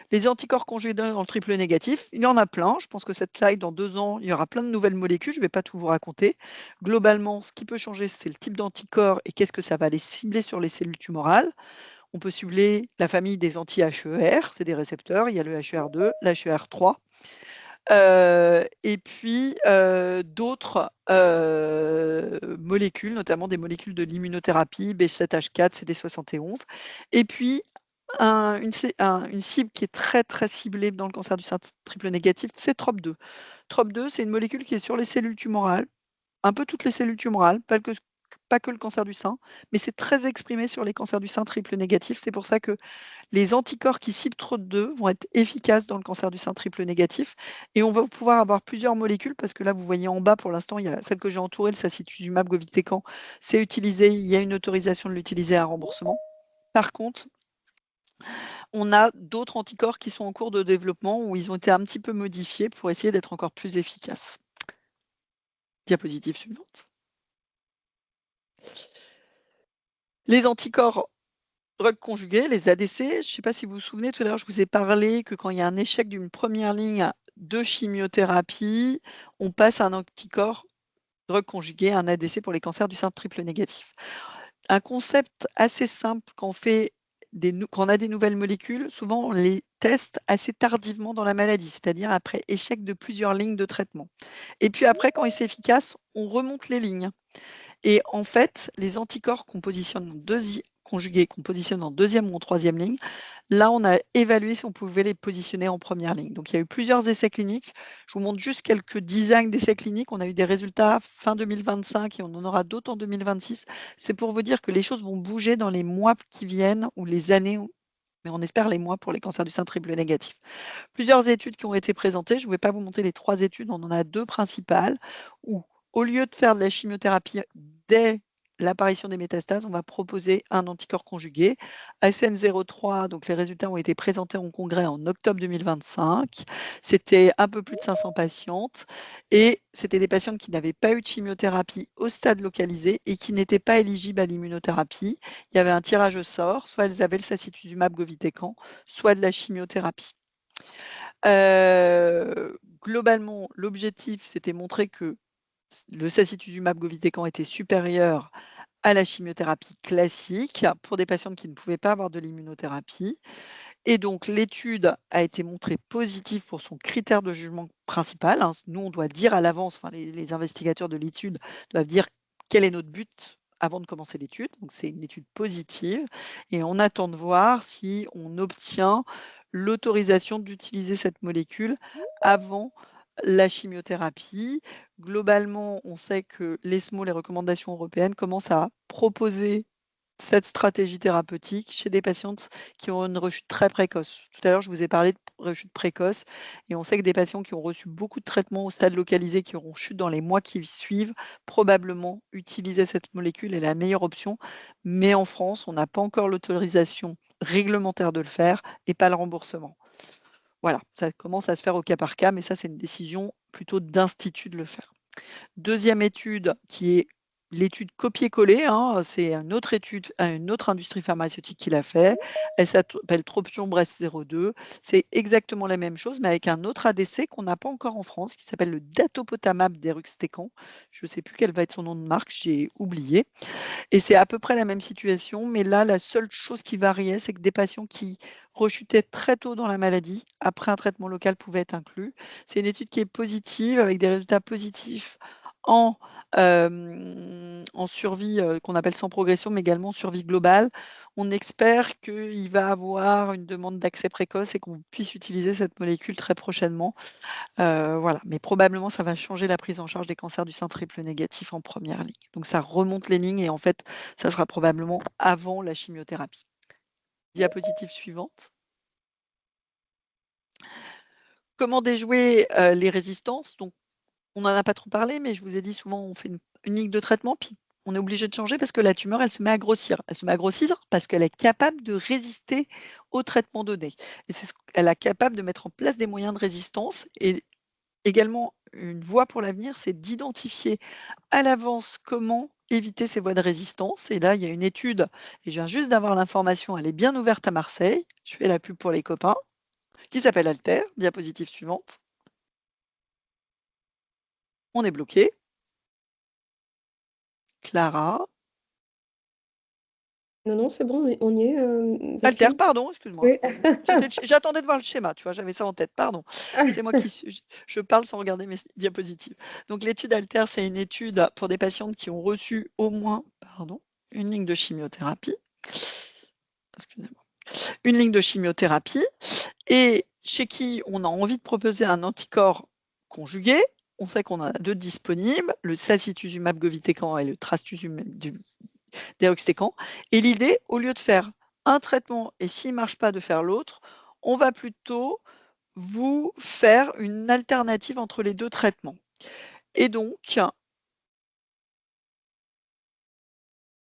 Les anticorps conjugués dans le triple négatif, il y en a plein. Je pense que cette slide, dans 2 ans, il y aura plein de nouvelles molécules. Je ne vais pas tout vous raconter. Globalement, ce qui peut changer, c'est le type d'anticorps et qu'est-ce que ça va aller cibler sur les cellules tumorales. On peut cibler la famille des anti-HER, c'est des récepteurs. Il y a le HER2, l'HER3. Et puis d'autres molécules, notamment des molécules de l'immunothérapie, B7H4, CD71. Et puis une cible qui est très très ciblée dans le cancer du sein triple négatif, c'est TROP2. TROP2, c'est une molécule qui est sur les cellules tumorales, un peu toutes les cellules tumorales, pas que le cancer du sein, mais c'est très exprimé sur les cancers du sein triple négatif. C'est pour ça que les anticorps qui ciblent TROP2 vont être efficaces dans le cancer du sein triple négatif. Et on va pouvoir avoir plusieurs molécules, parce que là, vous voyez en bas, pour l'instant, il y a celle que j'ai entourée, le sacituzumab govitecan, c'est utilisé, il y a une autorisation de l'utiliser à un remboursement. Par contre, on a d'autres anticorps qui sont en cours de développement où ils ont été un petit peu modifiés pour essayer d'être encore plus efficaces. Diapositive suivante. Les anticorps drug conjugués, les ADC, je ne sais pas si vous vous souvenez, tout à l'heure, je vous ai parlé que quand il y a un échec d'une première ligne de chimiothérapie, on passe à un anticorps drug conjugué, un ADC pour les cancers du sein triple négatif. Un concept assez simple quand on a des nouvelles molécules, souvent on les teste assez tardivement dans la maladie, c'est-à-dire après échec de plusieurs lignes de traitement. Et puis après, quand c'est efficace, on remonte les lignes. Et en fait, les anticorps conjugués qu'on positionne en deuxième ou en troisième ligne, là, on a évalué si on pouvait les positionner en première ligne. Donc, il y a eu plusieurs essais cliniques. Je vous montre juste quelques dizaines d'essais cliniques. On a eu des résultats fin 2025 et on en aura d'autres en 2026. C'est pour vous dire que les choses vont bouger dans les mois qui viennent ou les années, mais on espère les mois pour les cancers du sein triple négatif. Plusieurs études qui ont été présentées. Je ne vais pas vous montrer les 3 études, on en a 2 principales, où au lieu de faire de la chimiothérapie dès l'apparition des métastases, on va proposer un anticorps conjugué. ASN03, donc les résultats ont été présentés en congrès en octobre 2025. C'était un peu plus de 500 patientes et c'était des patientes qui n'avaient pas eu de chimiothérapie au stade localisé et qui n'étaient pas éligibles à l'immunothérapie. Il y avait un tirage au sort, soit elles avaient le sacituzumab govitecan, soit de la chimiothérapie. Globalement, l'objectif, c'était montrer que le sacituzumab govitecan était supérieur à la chimiothérapie classique pour des patientes qui ne pouvaient pas avoir de l'immunothérapie. Et donc, l'étude a été montrée positive pour son critère de jugement principal. Nous, on doit dire à l'avance, enfin, les investigateurs de l'étude doivent dire quel est notre but avant de commencer l'étude. Donc, c'est une étude positive. Et on attend de voir si on obtient l'autorisation d'utiliser cette molécule avant la chimiothérapie. Globalement, on sait que l'ESMO, les recommandations européennes, commencent à proposer cette stratégie thérapeutique chez des patientes qui ont une rechute très précoce. Tout à l'heure, je vous ai parlé de rechute précoce et on sait que des patients qui ont reçu beaucoup de traitements au stade localisé, qui auront chute dans les mois qui suivent, probablement utiliser cette molécule est la meilleure option. Mais en France, on n'a pas encore l'autorisation réglementaire de le faire et pas le remboursement. Voilà, ça commence à se faire au cas par cas, mais ça, c'est une décision plutôt d'institut de le faire. Deuxième étude qui est l'étude copier-coller, c'est une autre étude, une autre industrie pharmaceutique qui l'a fait. Elle s'appelle Tropion Brest 02. C'est exactement la même chose, mais avec un autre ADC qu'on n'a pas encore en France, qui s'appelle le datopotamab deruxtecan. Je ne sais plus quel va être son nom de marque, j'ai oublié. Et c'est à peu près la même situation, mais là, la seule chose qui variait, c'est que des patients qui rechutaient très tôt dans la maladie, après un traitement local, pouvaient être inclus. C'est une étude qui est positive, avec des résultats positifs en, en survie qu'on appelle sans progression, mais également survie globale. On espère qu'il va avoir une demande d'accès précoce et qu'on puisse utiliser cette molécule très prochainement. Voilà, mais probablement ça va changer la prise en charge des cancers du sein triple négatif en première ligne. Donc ça remonte les lignes et en fait, ça sera probablement avant la chimiothérapie. Diapositive suivante. Comment déjouer les résistances? Donc, on n'en a pas trop parlé, mais je vous ai dit souvent, on fait une ligne de traitement, puis on est obligé de changer parce que la tumeur, elle se met à grossir. Elle se met à grossir parce qu'elle est capable de résister au traitement donné. Et elle est capable de mettre en place des moyens de résistance. Et également, une voie pour l'avenir, c'est d'identifier à l'avance comment éviter ces voies de résistance. Et là, il y a une étude, et je viens juste d'avoir l'information, elle est bien ouverte à Marseille, je fais la pub pour les copains, qui s'appelle Alter. Diapositive suivante. On est bloqué. Clara. Non, non, c'est bon, on y est, Alter, Delphine? pardon, excuse-moi. Oui. J'attendais de voir le schéma, tu vois, j'avais ça en tête, pardon. C'est moi qui je parle sans regarder mes diapositives. Donc l'étude Alter, c'est une étude pour des patientes qui ont reçu au moins, pardon, une ligne de chimiothérapie. Excusez-moi. Une ligne de chimiothérapie et chez qui on a envie de proposer un anticorps conjugué. On sait qu'on en a deux disponibles, le sacituzumab govitecan et le trastuzumab deruxtecan. Et l'idée, au lieu de faire un traitement et s'il ne marche pas de faire l'autre, on va plutôt vous faire une alternative entre les deux traitements. Et donc,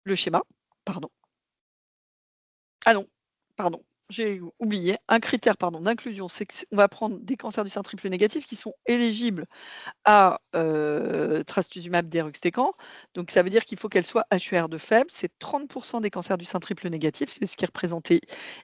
le schéma, pardon. Ah non, pardon, j'ai oublié. Un critère d'inclusion, c'est qu'on va prendre des cancers du sein triple négatif qui sont éligibles à trastuzumab deruxtecan. Donc ça veut dire qu'il faut qu'elle soit HER2 faible. C'est 30% des cancers du sein triple négatif, c'est ce qui est représenté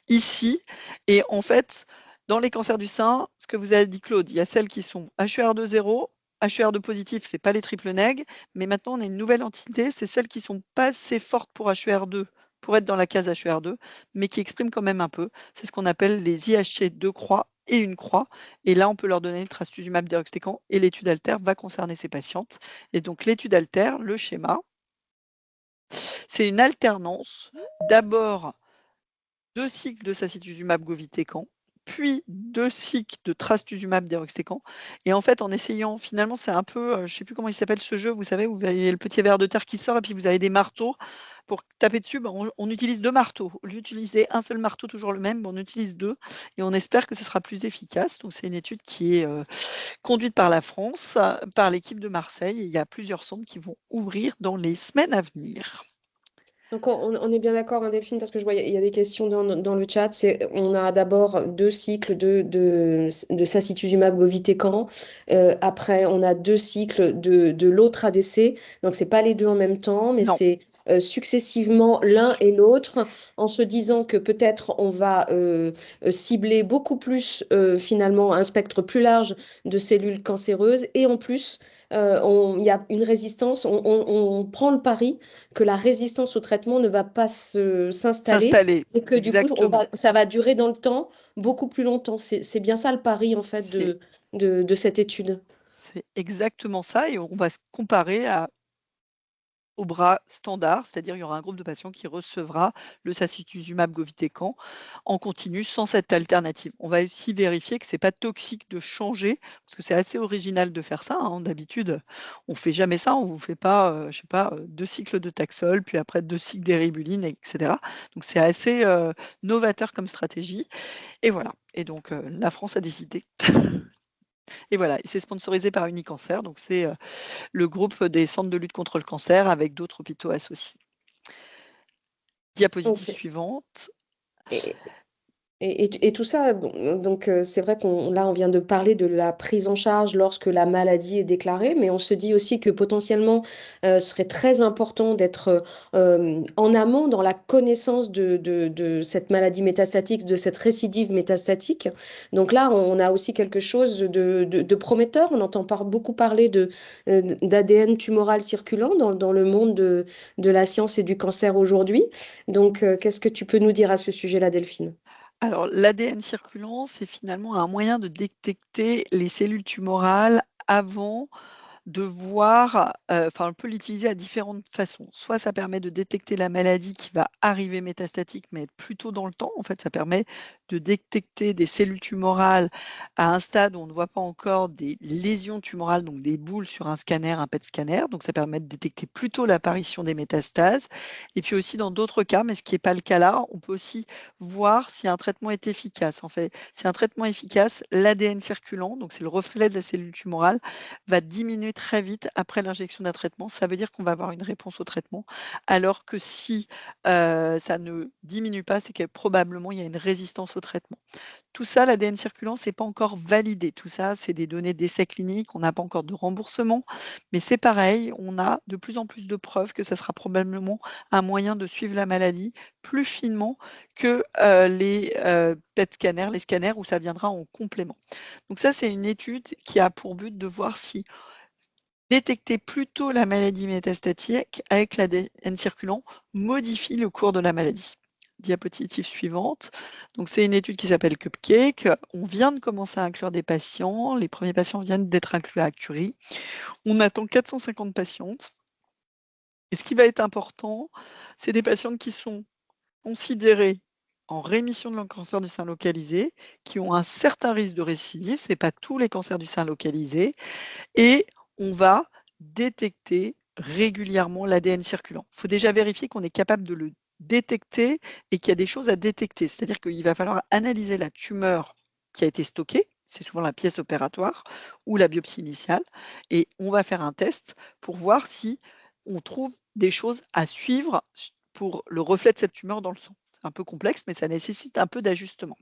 ici. Et en fait, dans les cancers du sein, ce que vous avez dit Claude, il y a celles qui sont HER2 0, HER2 positif, c'est pas les triple nég, mais maintenant on a une nouvelle entité, c'est celles qui sont pas assez fortes pour HER2 pour être dans la case HER2, mais qui expriment quand même un peu. C'est ce qu'on appelle les IHC 2 croix et une croix. Et là, on peut leur donner le trastuzumab deruxtecan et l'étude Alter va concerner ces patientes. Et donc, l'étude Alter, le schéma, c'est une alternance. D'abord, 2 cycles de sacituzumab govitecan, puis 2 cycles de trastuzumab deruxtecan. Et en fait, en essayant, finalement, c'est un peu, je ne sais plus comment il s'appelle ce jeu, vous savez, où vous avez le petit ver de terre qui sort et puis vous avez des marteaux. Pour taper dessus, on utilise 2 marteaux. Au lieu d'utiliser un seul marteau, toujours le même, on utilise 2 et on espère que ce sera plus efficace. Donc, c'est une étude qui est conduite par la France, par l'équipe de Marseille. Et il y a plusieurs centres qui vont ouvrir dans les semaines à venir. Donc on est bien d'accord, hein, Delphine, parce que je vois, il y a des questions dans le chat. On a d'abord 2 cycles de sacituzumab govitecan. Après, on a 2 cycles de l'autre ADC. Donc, c'est pas les deux en même temps, mais Non, c'est successivement l'un et l'autre, en se disant que peut-être on va cibler beaucoup plus, finalement, un spectre plus large de cellules cancéreuses. Et en plus, il y a une résistance. On prend le pari que la résistance au traitement ne va pas s'installer s'installer, et que du coup, exactement. ça va durer dans le temps beaucoup plus longtemps. C'est bien ça le pari en fait C'est de cette étude. C'est exactement ça et on va se comparer au bras standard, c'est-à-dire il y aura un groupe de patients qui recevra le sacituzumab govitecan en continu sans cette alternative. On va aussi vérifier que c'est pas toxique de changer, parce que c'est assez original de faire ça, hein. D'habitude, on fait jamais ça, on vous fait pas, je sais pas, 2 cycles de Taxol, puis après 2 cycles d'Eribuline et cetera. Donc c'est assez, novateur comme stratégie et voilà et donc la France a décidé et voilà et c'est sponsorisé par Unicancer, donc c'est, le groupe des centres de lutte contre le cancer avec d'autres hôpitaux associés. Diapositive Ok. suivante. Et, et tout ça, bon, donc c'est vrai on vient de parler de la prise en charge lorsque la maladie est déclarée, mais on se dit aussi que potentiellement, ce serait très important d'être en amont dans la connaissance de cette maladie métastatique, de cette récidive métastatique. Donc là, on a aussi quelque chose de prometteur. On entend beaucoup parler d'ADN tumoral circulant dans le monde de la science et du cancer aujourd'hui. Donc, qu'est-ce que tu peux nous dire à ce sujet-là, Delphine? Alors, l'ADN circulant, c'est finalement un moyen de détecter les cellules tumorales avant de voir, enfin, on peut l'utiliser à différentes façons. Soit ça permet de détecter la maladie qui va arriver métastatique, mais être plus tôt dans le temps. En fait, ça permet de détecter des cellules tumorales à un stade où on ne voit pas encore des lésions tumorales, donc des boules sur un scanner, un PET scanner. Donc ça permet de détecter plus tôt l'apparition des métastases. Et puis aussi dans d'autres cas, mais ce qui n'est pas le cas là, on peut aussi voir si un traitement est efficace. En fait, si un traitement est efficace, l'ADN circulant, donc c'est le reflet de la cellule tumorale, va diminuer très vite après l'injection d'un traitement. Ça veut dire qu'on va avoir une réponse au traitement, alors que si ça ne diminue pas, c'est que probablement il y a une résistance au traitement. Tout ça, l'ADN circulant, c'est pas encore validé. Tout ça, c'est des données d'essais cliniques. On n'a pas encore de remboursement, mais c'est pareil. On a de plus en plus de preuves que ça sera probablement un moyen de suivre la maladie plus finement que les PET scanners, les scanners où ça viendra en complément. Donc ça, c'est une étude qui a pour but de voir si détecter plus tôt la maladie métastatique avec l'ADN circulant modifie le cours de la maladie. Diapositive suivante. Donc, c'est une étude qui s'appelle Cupcake. On vient de commencer à inclure des patients. Les premiers patients viennent d'être inclus à Curie. On attend 450 patientes. Et ce qui va être important, c'est des patientes qui sont considérées en rémission de leur cancer du sein localisé, qui ont un certain risque de récidive. Ce n'est pas tous les cancers du sein localisés. Et on va détecter régulièrement l'ADN circulant. Il faut déjà vérifier qu'on est capable de le détecter et qu'il y a des choses à détecter. C'est-à-dire qu'il va falloir analyser la tumeur qui a été stockée, c'est souvent la pièce opératoire ou la biopsie initiale, et on va faire un test pour voir si on trouve des choses à suivre pour le reflet de cette tumeur dans le sang. C'est un peu complexe, mais ça nécessite un peu d'ajustement.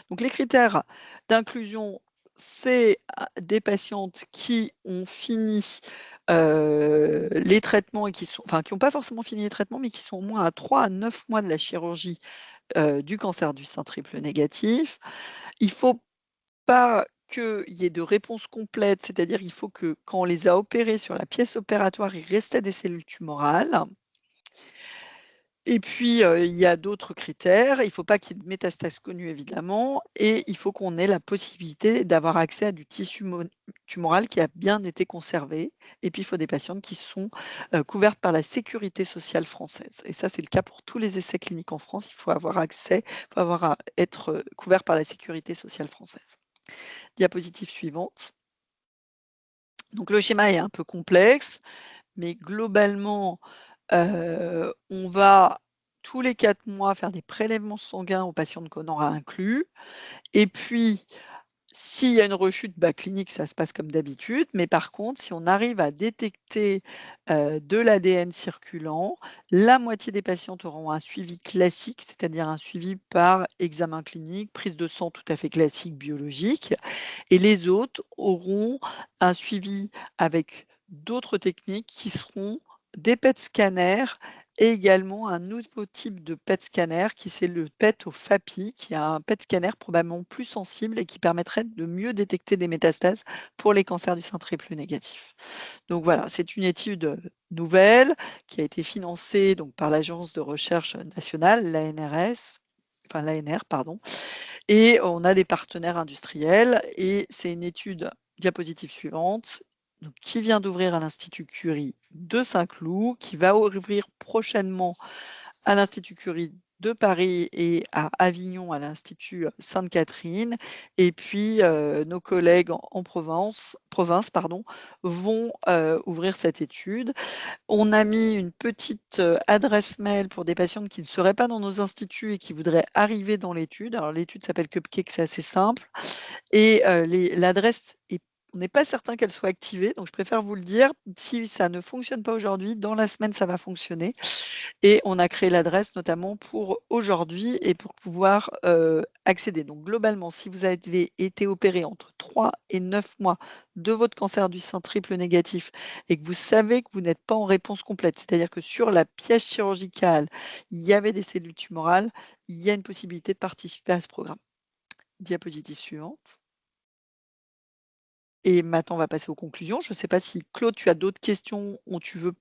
Donc les critères d'inclusion, c'est des patientes qui ont fini les traitements et qui n'ont pas forcément fini les traitements, mais qui sont au moins à 3 à 9 mois de la chirurgie du cancer du sein triple négatif. Il ne faut pas qu'il y ait de réponse complète, c'est-à-dire il faut que quand on les a opérés sur la pièce opératoire, il restait des cellules tumorales. Et puis, il y a d'autres critères. Il ne faut pas qu'il y ait de métastases connues, évidemment, et il faut qu'on ait la possibilité d'avoir accès à du tissu tumoral qui a bien été conservé. Et puis, il faut des patientes qui sont couvertes par la sécurité sociale française. Et ça, c'est le cas pour tous les essais cliniques en France. Il faut avoir accès, il faut avoir à être couvert par la sécurité sociale française. Diapositive suivante. Donc, le schéma est un peu complexe, mais globalement, on va tous les 4 mois faire des prélèvements sanguins aux patients qu'on aura inclus. Et puis, s'il y a une rechute clinique, ça se passe comme d'habitude. Mais par contre, si on arrive à détecter de l'ADN circulant, la moitié des patientes auront un suivi classique, c'est-à-dire un suivi par examen clinique, prise de sang tout à fait classique, biologique. Et les autres auront un suivi avec d'autres techniques qui seront des PET scanners et également un nouveau type de PET scanner qui c'est le PET au FAPI, qui est un PET scanner probablement plus sensible et qui permettrait de mieux détecter des métastases pour les cancers du sein triple négatif. Donc voilà, c'est une étude nouvelle qui a été financée donc, par l'Agence de recherche nationale, l'ANR, pardon, et on a des partenaires industriels et c'est une étude, diapositive suivante, donc, qui vient d'ouvrir à l'Institut Curie de Saint-Cloud, qui va ouvrir prochainement à l'Institut Curie de Paris et à Avignon à l'Institut Sainte-Catherine. Et puis, nos collègues en province vont ouvrir cette étude. On a mis une petite adresse mail pour des patientes qui ne seraient pas dans nos instituts et qui voudraient arriver dans l'étude. Alors, l'étude s'appelle Cupcake, c'est assez simple. Et l'adresse on n'est pas certain qu'elle soit activée, donc je préfère vous le dire. Si ça ne fonctionne pas aujourd'hui, dans la semaine, ça va fonctionner. Et on a créé l'adresse notamment pour aujourd'hui et pour pouvoir accéder. Donc globalement, si vous avez été opéré entre 3 et 9 mois de votre cancer du sein triple négatif et que vous savez que vous n'êtes pas en réponse complète, c'est-à-dire que sur la pièce chirurgicale, il y avait des cellules tumorales, il y a une possibilité de participer à ce programme. Diapositive suivante. Et maintenant, on va passer aux conclusions. Je ne sais pas si, Claude, tu as d'autres questions ou tu veux...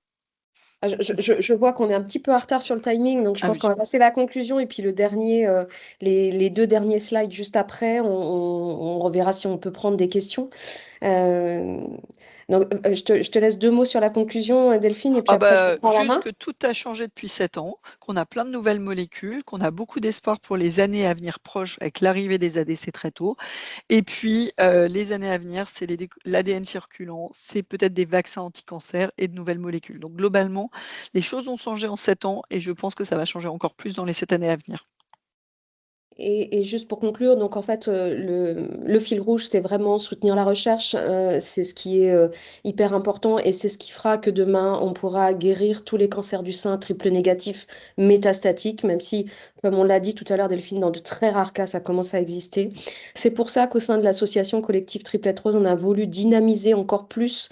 Je vois qu'on est un petit peu en retard sur le timing, donc je Ah pense oui. qu'on va passer la conclusion et puis les 2 derniers slides juste après, on reverra si on peut prendre des questions. Euh, donc, je te laisse 2 mots sur la conclusion, Delphine, et puis après, je reprends la Juste main. que tout a changé depuis 7 ans, qu'on a plein de nouvelles molécules, qu'on a beaucoup d'espoir pour les années à venir proches avec l'arrivée des ADC très tôt. Et puis, les années à venir, c'est l'ADN circulant, c'est peut-être des vaccins anti-cancer et de nouvelles molécules. Donc, globalement, les choses ont changé en 7 ans et je pense que ça va changer encore plus dans les 7 années à venir. Et juste pour conclure, donc en fait, le fil rouge, c'est vraiment soutenir la recherche. C'est ce qui est hyper important et c'est ce qui fera que demain, on pourra guérir tous les cancers du sein triple négatif métastatiques, même si Comme on l'a dit tout à l'heure, Delphine, dans de très rares cas, ça commence à exister. C'est pour ça qu'au sein de l'association collective Triplette Rose, on a voulu dynamiser encore plus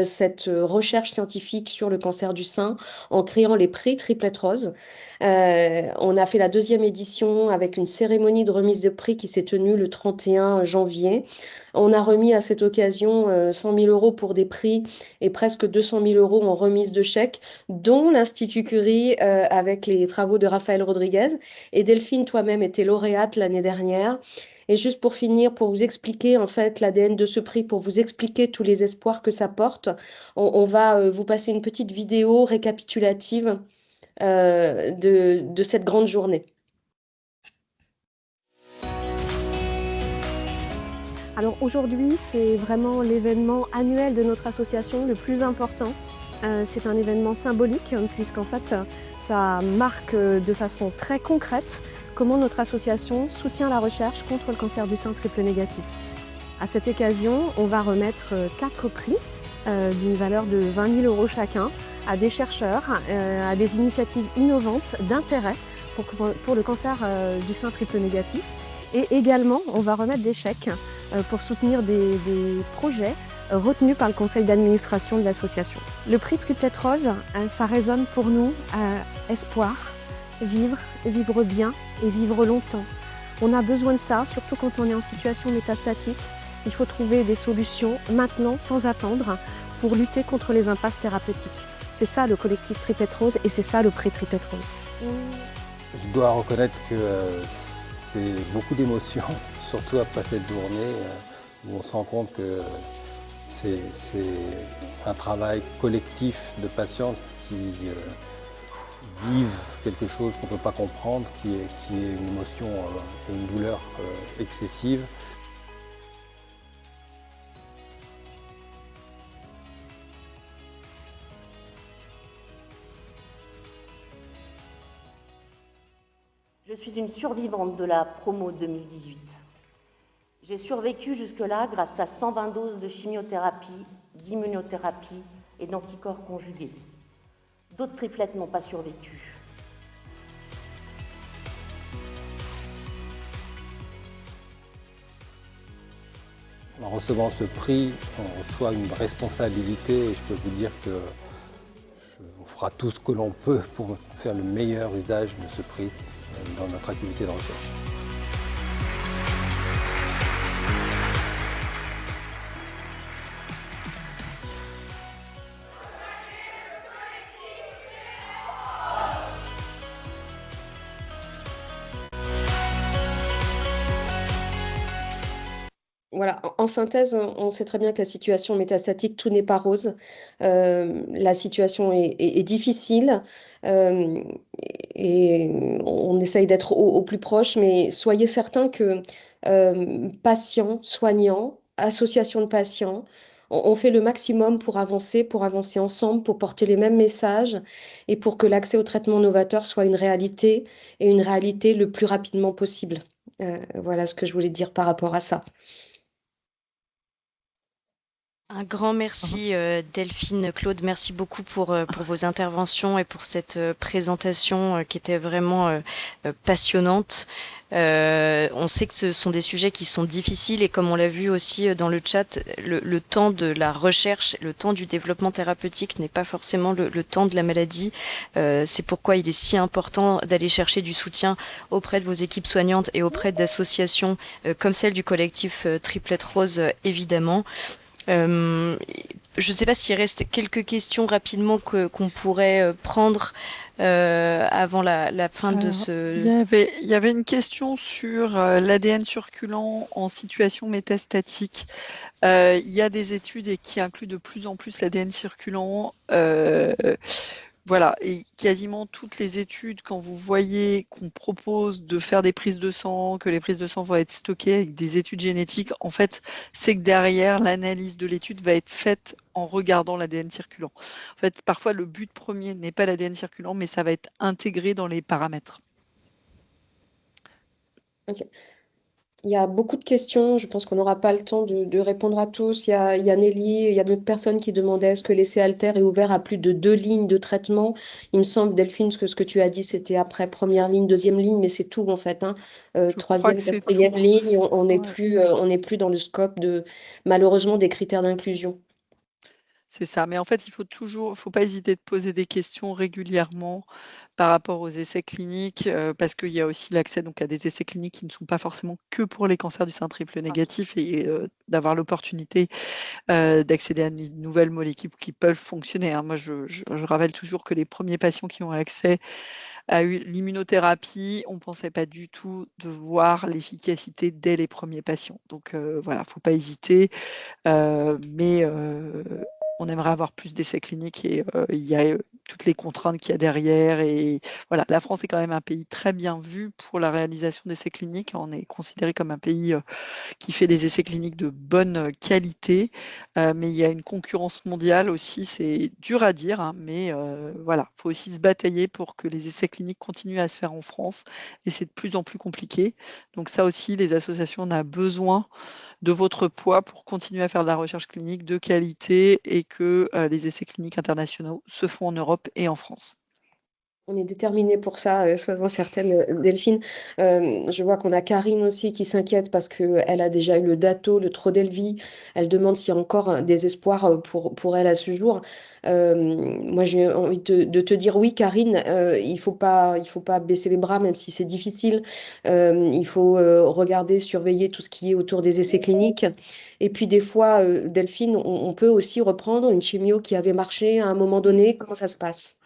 cette recherche scientifique sur le cancer du sein en créant les prix Triplette Rose. On a fait la deuxième édition avec une cérémonie de remise de prix qui s'est tenue le 31 janvier. On a remis à cette occasion 100 000 euros pour des prix et presque 200 000 euros en remise de chèques, dont l'Institut Curie avec les travaux de Raphaël Rodriguez. Et Delphine, toi-même, étais lauréate l'année dernière. Et juste pour finir, pour vous expliquer en fait l'ADN de ce prix, pour vous expliquer tous les espoirs que ça porte, on va vous passer une petite vidéo récapitulative de cette grande journée. Alors aujourd'hui, c'est vraiment l'événement annuel de notre association le plus important. C'est un événement symbolique puisqu'en fait, ça marque de façon très concrète comment notre association soutient la recherche contre le cancer du sein triple négatif. À cette occasion, on va remettre 4 prix d'une valeur de 20 000 euros chacun à des chercheurs, à des initiatives innovantes d'intérêt pour le cancer du sein triple négatif. Et également, on va remettre des chèques pour soutenir des projets retenus par le conseil d'administration de l'association. Le prix Triplette Rose, ça résonne pour nous espoir, vivre bien et vivre longtemps. On a besoin de ça, surtout quand on est en situation métastatique. Il faut trouver des solutions maintenant, sans attendre, pour lutter contre les impasses thérapeutiques. C'est ça le collectif Triplette Rose et c'est ça le prix Triplette Rose. Je dois reconnaître que c'est beaucoup d'émotions, surtout après cette journée où on se rend compte que c'est un travail collectif de patientes qui vivent quelque chose qu'on ne peut pas comprendre, qui est une émotion et une douleur excessive. Je suis une survivante de la promo 2018. J'ai survécu jusque-là grâce à 120 doses de chimiothérapie, d'immunothérapie et d'anticorps conjugués. D'autres triplettes n'ont pas survécu. En recevant ce prix, on reçoit une responsabilité et je peux vous dire que on fera tout ce que l'on peut pour faire le meilleur usage de ce prix dans notre activité de recherche. Voilà, en synthèse, on sait très bien que la situation métastatique, tout n'est pas rose. La situation est difficile euh, et on essaye d'être au plus proche, mais soyez certains que patients, soignants, associations de patients, on fait le maximum pour avancer ensemble, pour porter les mêmes messages et pour que l'accès au traitement novateur soit une réalité et une réalité le plus rapidement possible. Voilà ce que je voulais dire par rapport à ça. Un grand merci Delphine, Claude, merci beaucoup pour vos interventions et pour cette présentation qui était vraiment passionnante. On sait que ce sont des sujets qui sont difficiles et comme on l'a vu aussi dans le chat, le temps de la recherche, le temps du développement thérapeutique n'est pas forcément le temps de la maladie. C'est pourquoi il est si important d'aller chercher du soutien auprès de vos équipes soignantes et auprès d'associations comme celle du collectif Triplette Rose, évidemment. Je ne sais pas s'il reste quelques questions rapidement qu'on pourrait prendre avant la fin de ce... Il y avait une question sur l'ADN circulant en situation métastatique. Il y a des études qui incluent de plus en plus l'ADN circulant. Voilà, et quasiment toutes les études, quand vous voyez qu'on propose de faire des prises de sang, que les prises de sang vont être stockées avec des études génétiques, en fait, c'est que derrière, l'analyse de l'étude va être faite en regardant l'ADN circulant. En fait, parfois, le but premier n'est pas l'ADN circulant, mais ça va être intégré dans les paramètres. Ok. Il y a beaucoup de questions. Je pense qu'on n'aura pas le temps de répondre à tous. Il y a Nelly, il y a d'autres personnes qui demandaient est-ce que l'essai Alter est ouvert à plus de 2 lignes de traitement. Il me semble, Delphine, que ce que tu as dit, c'était après première ligne, deuxième ligne, mais c'est tout en fait, hein. Je crois que Troisième, c'est tout. quatrième ligne, on n'est Ouais. plus, on n'est plus dans le scope malheureusement, des critères d'inclusion. C'est ça. Mais en fait, faut pas hésiter de poser des questions régulièrement par rapport aux essais cliniques, parce qu'il y a aussi l'accès donc à des essais cliniques qui ne sont pas forcément que pour les cancers du sein triple négatif et d'avoir l'opportunité d'accéder à une nouvelle molécule qui peuvent fonctionner, hein. Moi, je rappelle toujours que les premiers patients qui ont accès à l'immunothérapie, on ne pensait pas du tout de voir l'efficacité dès les premiers patients. Donc voilà, il ne faut pas hésiter. Mais on aimerait avoir plus d'essais cliniques et il y a toutes les contraintes qu'il y a derrière. Et voilà, la France est quand même un pays très bien vu pour la réalisation d'essais cliniques. On est considéré comme un pays qui fait des essais cliniques de bonne qualité, mais il y a une concurrence mondiale aussi, c'est dur à dire, hein, mais voilà, il faut aussi se batailler pour que les essais cliniques continuent à se faire en France, et c'est de plus en plus compliqué. Donc ça aussi, les associations, on a besoin de votre poids pour continuer à faire de la recherche clinique de qualité et que les essais cliniques internationaux se font en Europe et en France. On est déterminé pour ça, sois-en certaine, Delphine. Je vois qu'on a Karine aussi qui s'inquiète parce qu'elle a déjà eu le Dato, le Trodelvy. Elle demande s'il y a encore des espoirs pour elle à ce jour. Moi, j'ai envie de te dire oui, Karine, il faut pas baisser les bras, même si c'est difficile. Il faut regarder, surveiller tout ce qui est autour des essais cliniques. Et puis, des fois, Delphine, on peut aussi reprendre une chimio qui avait marché à un moment donné. Comment ça se passe?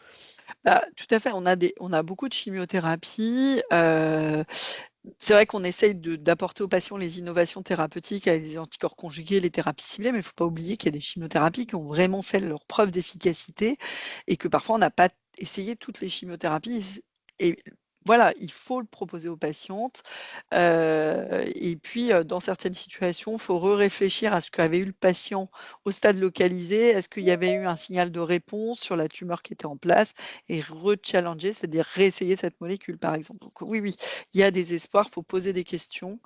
Bah, tout à fait, on a beaucoup de chimiothérapie. C'est vrai qu'on essaye d'apporter aux patients les innovations thérapeutiques avec les anticorps conjugués, les thérapies ciblées, mais il ne faut pas oublier qu'il y a des chimiothérapies qui ont vraiment fait leur preuve d'efficacité et que parfois on n'a pas essayé toutes les chimiothérapies. Et voilà, il faut le proposer aux patientes. Et puis, dans certaines situations, il faut réfléchir à ce qu'avait eu le patient au stade localisé. Est-ce qu'il y avait eu un signal de réponse sur la tumeur qui était en place et rechallenger, c'est-à-dire réessayer cette molécule, par exemple. Donc oui, oui, il y a des espoirs, il faut poser des questions.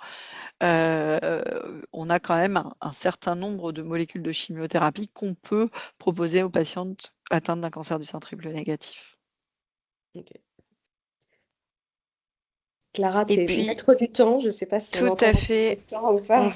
On a quand même un certain nombre de molécules de chimiothérapie qu'on peut proposer aux patientes atteintes d'un cancer du sein triple négatif. Ok. Clara, Et tu es puis, maître du temps. Je ne sais pas si on a tout encore à un petit peu fait, de temps ou on, pas.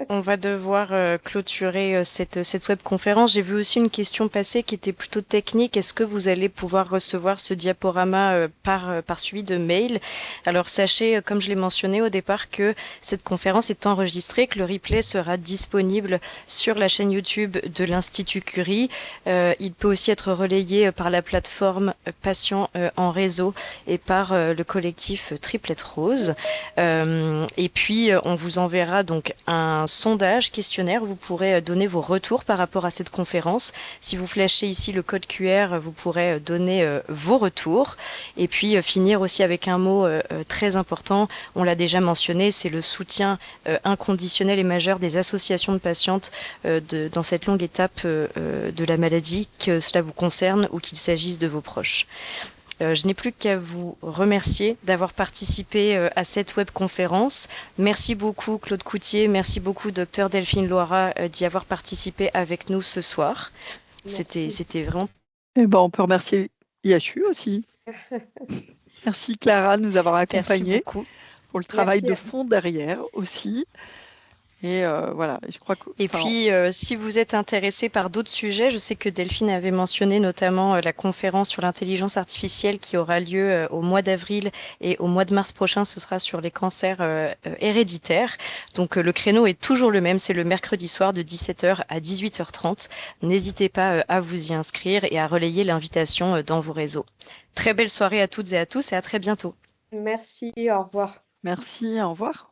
on va devoir clôturer cette webconférence. J'ai vu aussi une question passer qui était plutôt technique. Est-ce que vous allez pouvoir recevoir ce diaporama par suivi de mail? Alors sachez, comme je l'ai mentionné au départ, que cette conférence est enregistrée, que le replay sera disponible sur la chaîne YouTube de l'Institut Curie. Il peut aussi être relayé par la plateforme Patients en réseau et par le collectif Triplette Rose. Et puis, on vous enverra donc un sondage, questionnaire. Vous pourrez donner vos retours par rapport à cette conférence. Si vous flashez ici le code QR, vous pourrez donner vos retours. Et puis, finir aussi avec un mot très important. On l'a déjà mentionné, c'est le soutien inconditionnel et majeur des associations de patientes dans cette longue étape de la maladie, que cela vous concerne ou qu'il s'agisse de vos proches. Je n'ai plus qu'à vous remercier d'avoir participé à cette webconférence. Merci beaucoup Claude Coutier, merci beaucoup Dr Delphine Loira d'y avoir participé avec nous ce soir. Merci. C'était vraiment... Et ben, on peut remercier IHU aussi. Merci Clara de nous avoir Merci accompagnés beaucoup. pour le travail Merci. de fond derrière aussi. Et voilà, je crois que. Et puis, si vous êtes intéressé par d'autres sujets, je sais que Delphine avait mentionné notamment la conférence sur l'intelligence artificielle qui aura lieu au mois d'avril et au mois de mars prochain, ce sera sur les cancers héréditaires. Donc, le créneau est toujours le même, c'est le mercredi soir de 17h à 18h30. N'hésitez pas à vous y inscrire et à relayer l'invitation dans vos réseaux. Très belle soirée à toutes et à tous et à très bientôt. Merci, au revoir. Merci, au revoir.